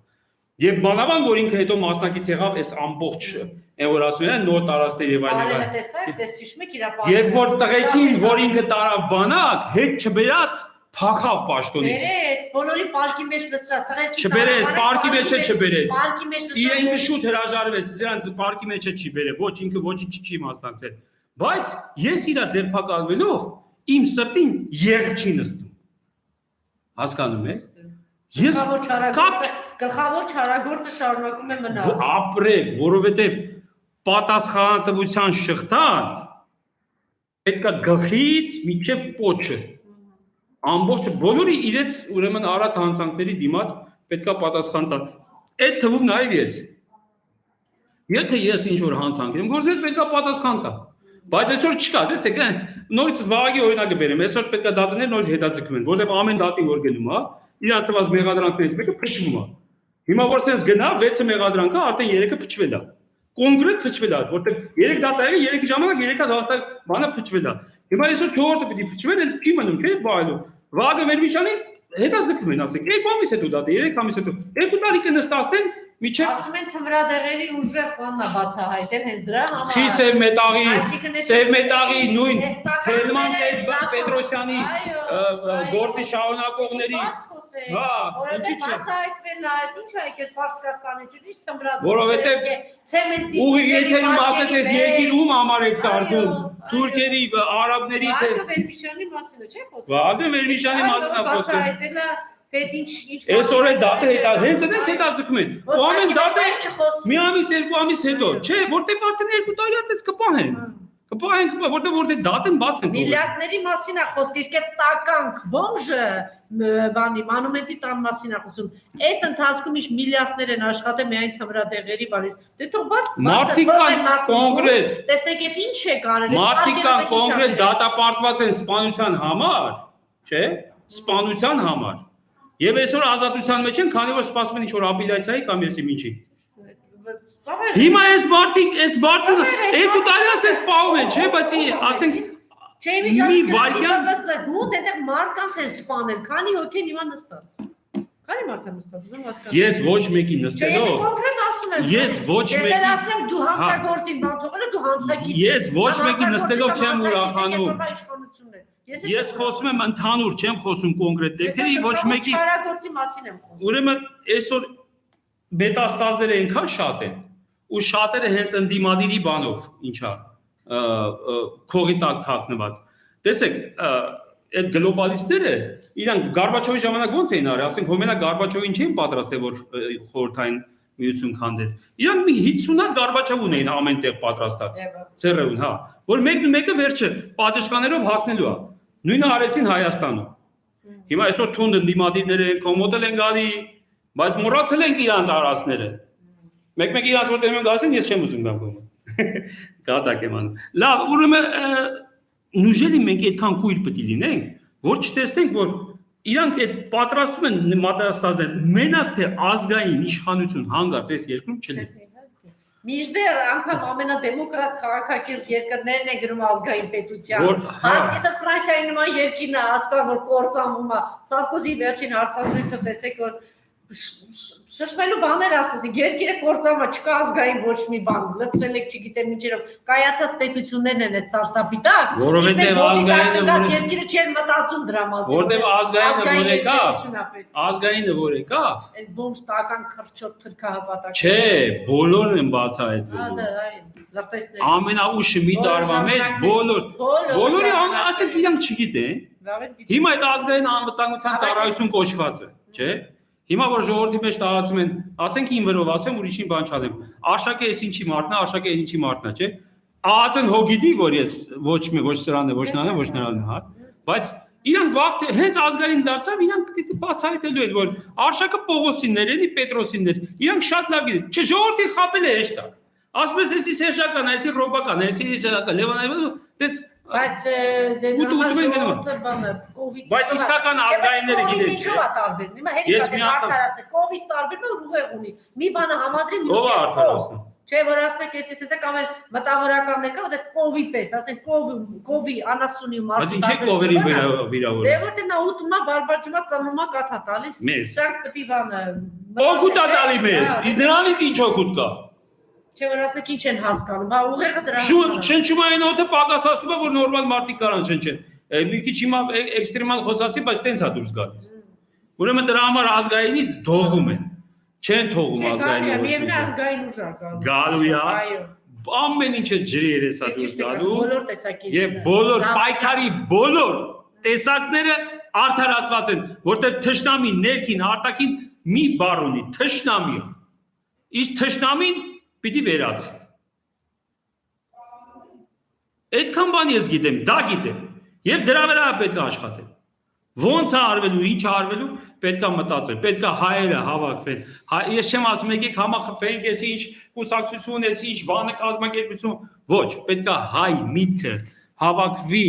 Եվ մանավանդ որ ինքը հետո մասնակից եղավ այս ամբողջ այն որ ասում են նոր տարածքներ եւ այլն։ Տեսակ, տեսիշում եք իր Եվ որ տղեկին որ ինքը տարավ բանակ, հետ չբերած փախավ պաշտոնից։ Բերեց, բոլորի պարկի մեջ լցրած, տղեկին Չբերեց, պարկի մեջ չբերեց։ Պարկի մեջ լցրած։ Ինքը շուտ հրաժարվեց, դրանց պարկի մեջ չի բերել, ոչ ինքը ոչինչ չի մասնակցել։ Բայց ես իրա ձերբակալվելով իմ սրտին եղ չի նստում։ Հասկանում եք։ Ես գլխավոր չարագործը շարունակում է մնալ։ Ապրեք, որովհետև պատասխանատվության շղթան պետքա գլխից մինչև պոչը ամբողջ բոլորի իրենց ուրեմն արած հանցանքների դիմաց պետքա պատասխան տան։ Այդ թվում նաև ես։ Եթե ես ինչ որ հանցանք եմ գործել, պետքա պատասխան տամ։ Բայց այսօր չկա, տեսեք, նորից վաղագի օրինակը բերեմ, այսօր պետքա դատաներ նորից հետաձգում են, որովհետև ամեն դատի որ գնում է, իրանց տված մեղադրանքներից մեկը փչվում է։ Հիմա որ sense գնա 6 մեղադրանքը արդեն 3-ը փչվել է։ Կոնկրետ փչվել է, որտեղ 3 դատա եղել, 3-ի ժամանակ 3 հատ բանը փչվել է։ Հիմա այսօր 4-ը պիտի փչվել, էլ չի մնում, չէ՞, բայլու։ Վագը Վերմիշյանի հետաձգում են, ասենք, 2 ամիս հետո դատը, 3 ամիս հետո, 2 տարի կնստացնեն, միջև ասում են թմրադեղերի ուժեղ բանն է բացահայտել հենց դրա համար։ Չի սև մետաղի նույն Թելման Պետրոսյանի գործի շարունակողների հա, ինչի՞ չէ։ Բացահայտվել է, ինչ է եկել Պարսկաստանից, ինչ թմրադեղ։ Որովհետև ցեմենտի ուղի եթերում ասած ես երկիր ում համար եք սարքում, թուրքերի, արաբների թե Վագը Վերմիշյանի մասին չէ՞ խոսում։ Վագը Վերմիշյանի մասին է խոսում։ Բացահայտել է Թե ինչ Այսօր էլ դատը հենց այդպես հետաձգում են։ Ու ամեն դատը մի ամիս, 2 ամիս հետո, չէ, որտեվ արդեն 2 տարի այդպես կպահեն։ Կպահենք, որտեղ դատեն բաց են թողել։ Միլիարդների մասին է խոսքը, իսկ այդ տականք բոմժը բանի մանումենտի տան մասին է խոսում։ Այս ընթացքում իշ միլիարդներ են աշխատել միայն թմրադեղերի բանից։ Դե թող բաց Մարդիկ կան կոնկրետ, տեսնեք այդ ինչ է կարել։ մարդիկ կան կոնկրետ դատապարտված են սպանության համար, չէ՞, սպանության համար։ Եվ այսօր ազատության մեջ են, քանի որ սպասում են ինչ-որ ապելյացիայի կամ եսի ինչի։ Հիմա այս մարդիկ 2 տարի ասես պահում են, չէ՞, բայց ասենք Չէ, մի վարքյան գուտ այդտեղ մարդկանց են սպանել, քանի հոգի հիմա նստած։ Քանի մարդ է նստած, ուզում հասկանալ։ ես ոչ մեկի Չէ, նստելով, կոնկրետ ասում եմ։ ես ոչ Ես էլ մեկի ասեմ դու հանցագործին բան թողել դու հանցագիր։ Ես ոչ մեկի նստելով չեմ ուրախանում։ Ես Ես խոսում եմ ընդհանուր, չեմ խոսում կոնկրետ դեպքերի, ոչ մեկի։ Չարագործի մասին եմ խոսում։ Ուրեմն այսօր բետաստազները այնքան շատ են, ու շատերը հենց ընդդիմադիրի բանով, ինչա, քողի տակ թաքնված։ Տեսեք, այդ գլոբալիստները իրանք Գորբաչովի ժամանակ ոնց էին արել, ասենք հոմենակ Գորբաչովին չէին պատրաստել, որ խորհրդային միություն քանդեր։ Իրանք մի 50-ը Գորբաչով ունեին ամեն տեղ պատրաստած։ Ցերրուն, հա, որ մեկը վերջը պատժկաներով հասնելու է։ Նույնը արեցին Հայաստանում։ Հիմա այսօր թունդ ընդդիմադիրները են, կոմոդել են գալի, բայց մոռացել ենք իրանց արածները։ Մեկ իրանց որ դեմն գալիս ես չեմ ուզում գամ կողմը։ Գադակ եմ անում։ Լավ, ուրեմն նույնիսկ մենք այդքան կույր պետք է լինենք, որ չտեսնենք, որ իրանք այդ պատրաստում են մատասազներ, մենակ թե ազգային իշխանություն հանգած այս երկրում չլինի։ Մինչդեռ անգամ ամենադեմոկրատ քաղաքակիրթ երկրներն են գրում ազգային պետության։ Այսինքն Ֆրանսիայի նման երկիրն է հասկանում, որ կործանվում է։ Սարկոզի վերջին հարցազրույցը տեսեք, որ շշմելու բաներ ասում, երկիրը կործանվում է, չկա ազգային ոչ մի բան, լցրել եք, չգիտեմ ինչերով, կայացած պետություններն են այդ սարսափիտակ, որովհետև երկիրը չեն մտածում դրա մասին։ Որտև ազգայինը որ եկավ, այս բոմժ տական խրճոտ թրքահպատակ։ Չէ, բոլորն են բացահայտվելու։ Ամենաուշը մի տարվա մեջ բոլորի ասենք իրանք չգիտեն։ Հիմա այդ ազգային անվտանգության ծառայություն կոչված է, չէ՞։ Հիմա որ ժողովրդի մեջ տարածում են, ասենք ին վրով ասեմ, ուրիշին բան չանեմ։ Արշակը էս ինչի մարդն է, արշակը այն ինչի մարդն է, չէ՞։ Ահացն հոգիդի, որ ես ոչ սրանն է, ոչ նրան է, ոչ նրանն է, հա։ Բայց իրանք վաղ հենց ազգային դարձավ, իրանք բացահայտելու են, որ արշակը Պողոսիններ են, Պետրոսիններ, իրանք շատ լավ գիտեն։ Չէ, ժողովրդի խաբել է հեշտ է։ Ասում ես, էսի Սերժական, էսի Ռոբական, էսի Լևոնյան, դեց Բայց Բայց իսկական ազգայինները գիտեն։ Ինչու է տարբերն։ Հիմա հերիք արդարացնել, կովից տարբերում է ուղեղ ունի։ Մի բանը համադրի Ո՞վ է արդարացնում։ Չէ, որ ասում եք, էսի ասեցեք ամեն մտավորականներ կա, որ այդ կովի պես, ասենք կովի անասունի մարդու։ Բայց ինչ է կովերի վիրավորում։ Դե որտե նա ուտում է, բարբաջում է, ծնում է, կաթա տալիս։ Սրանք պետք է բանը։ Օգուտ է տալի մեզ։ Իսկ նրանից ինչ օգուտ կա։ Չէ, որ ասում եք ինչ են հասկանում, հա ուղեղը դրա։ Շնչում այն օդը պակասացնում է, որ նորմալ մարդիկ կարան շնչեն։ Մի քիչ հիմա էքստրեմալ խոսացի, բայց տենց է դուրս գալիս։ Ուրեմն դրա համար ազգայինից դողում են։ Չեն թողում ազգայինը ոչ մի։ Ազգային ուժ է գալու է։ Ամեն ինչը ջրի երեսա դուրս գալու։ Եվ բոլոր պայքարի բոլոր տեսակները արդարացված են, որտեղ թշնամի ներքին արտաքին մի բառ ունի, թշնամի։ Իսկ թշնամին պիտի վերացի։ Այդքան բան ես գիտեմ, դա գիտեմ։ Եվ դրա վրա պետք է աշխատել։ Ոնց է արվելու, ինչ է արվելու, պետք է մտածել, պետք է հայերը հավաքվեն։ Ես չեմ ասում եկեք համախմբվենք, էսի ինչ կուսակցություն, էսի ինչ բանը կազմակերպություն, ոչ, պետք է հայ միտքը հավաքվի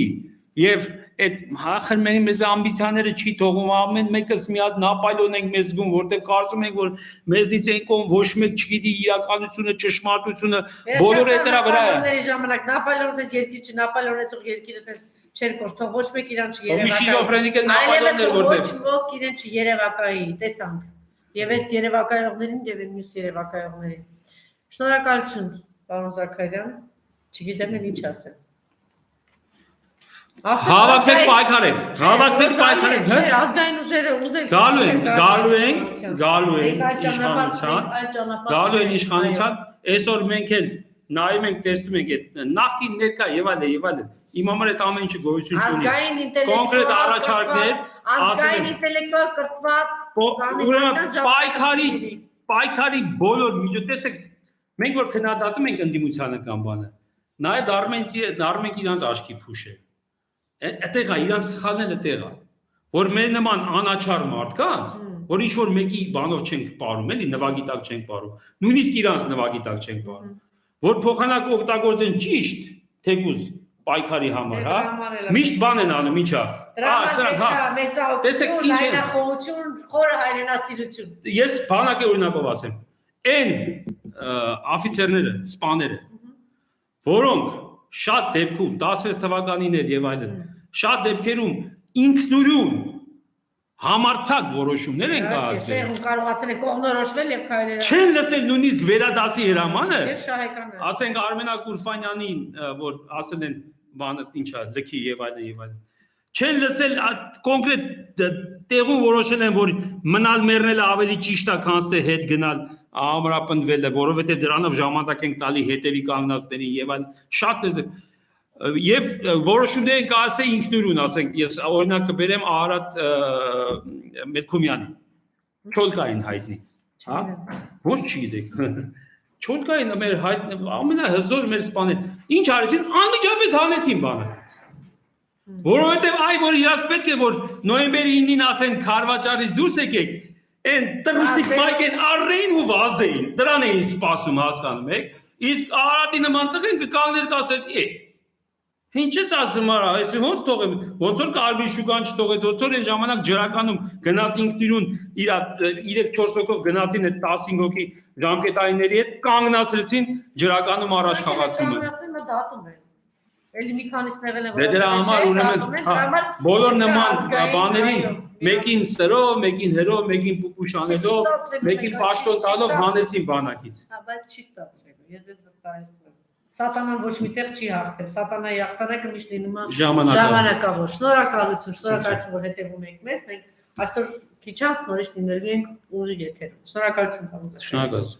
եւ այդ հախր մեզ ամբիցիաները չի թողում, ամեն մեկս մի հատ Նապոլեոն ենք մեզ զգում, որտեղ կարծում ենք, որ մեզնից այն կողմ ոչ մեկ չգիտի իրականությունը, ճշմարտությունը, բոլորը դրա վրա է։ Նապոլեոնների ժամանակ Նապոլեոնից այդ երկիրը, Նապոլեոնից երկիրը չէր կորթող, ոչ մեկ իրան չերևակայի։ Շիզոֆրենիկ է Նապոլեոններ որտեղ։ Ոչ ոք իրեն չերևակայի, տեսանք։ Եվ այս երևակայողներին եւ մյուս երևակայողներին։ Շնորհակալություն, պարոն Զաքարյան։ Չգիտեմ ինչ ասեմ։ Հավաքվեք պայքարեք, հավաքվեք պայքարեք, հա։ Ազգային ուժերը ուզեն գալու են իշխանության, այսօր մենք էլ նայում ենք, տեսնում ենք այդ նախկին ներկա եւ այլն, իմ համար այդ ամեն ինչը գոյություն չունի։ Կոնկրետ առաջարկներ, ազգային ինտելեկտուալ կրթված, ուրեմն պայքարի բոլոր միջոց, տեսեք, մենք որ քննադատում ենք ընդդիմությանը կամ բանը, Նաև դառնում ենք իրանց աչքի փուշը։ Այդտեղ է իրանց սխալները տեղա, որ մեր նման անաչառ մարդկանց, որ ինչ որ մեկի բանով չենք ապարում, էլի նվագի տակ չենք ապարում, նույնիսկ իրանց նվագի տակ չենք ապարում, որ փոխանակ օգտագործեն ճիշտ, թեկուզ պայքարի համար, հա։ Միշտ բան են անում, ինչա։ Սրանք մեծահոգություն, հայրենախոհություն, խորը հայրենասիրություն։ Ես բանակի օրինակով ասեմ, այն աֆիցերները, սպաները, որոնք շատ դեպքում 16 թվականին եւ այլն, շատ դեպքերում ինքնուրույն համարցակ որոշումներ են կայացրել։ Այստեղ կարողացել են կողմնորոշվել եւ քայլել։ Չեն լսել նույնիսկ վերադասի հրամանը։ Եվ շահեկանը։ Ասենք Արմենակ Ուրֆանյանին, որ ասել են բանը ինչա, լքի եւ այլն։ Չեն լսել կոնկրետ տեղում որոշել են, որ մնալ մեռնելը ավելի ճիշտ է, քան թե հետ գնալ ամրապնդվելը, որովհետեւ դրանով ժամանակ ենք տալի հետևի կանգնածներին եւ այլն։ Շատ Եվ որոշումներ են կայացել ինքնուրույն, ասենք, ես օրինակ կբերեմ Արարատ Մելքումյանի, Չոլկային հայտնի, հա, ոչ չգիտեք, Չոլկային մեր հայտնի, ամենահզոր մեր սպաներ, ինչ արեցին, անմիջապես հանեցին բանը, որովհետև այ, որ իրաց պետք է, որ նոյեմբերի 9-ին ասեն Քարվաճարից դուրս եկեք, են տրուսիկ մայք են առեին ու վազեին, դրան էին սպասում, հասկանում եք, իսկ Արարատի նման տղեն կկանգներ կասել, Ինչ ես ասում արա, այսի ոնց թողեմ, ոնց որ կարմիր շուկան չթողեց, ոնց որ այն ժամանակ ջրականում գնաց ինքնուրույն իր 3-4 հոգով գնացին այդ 15 հոգի ժամկետայինների հետ կանգնացրեցին ջրականում առաջխաղացումը։ Կանգնացնեն մը դատում են։ Էլի մի քանիսն եղել են, Դրա համար ուրեմն բոլոր նման բաներին մեկին սրով, մեկին հերով, մեկին պուպուշանելով, մեկին պաշտոն տալով հանեցին բանակից։ Հա, բայց չի ստացվել։ Ես ձեզ վստահեցնում եմ։ Սատանան ոչ միտեղ չի հաղթել, սատանայի հաղթանակը միշտ լինում է ժամանակավոր։ Շնորհակալություն, որ հետևում եք մեզ, մենք այսօր քիչ անց նորից լինելու ենք ուղիղ եթերում։ Շնորհակալություն, պարոն Զաքարյան։ Շնորհակալություն։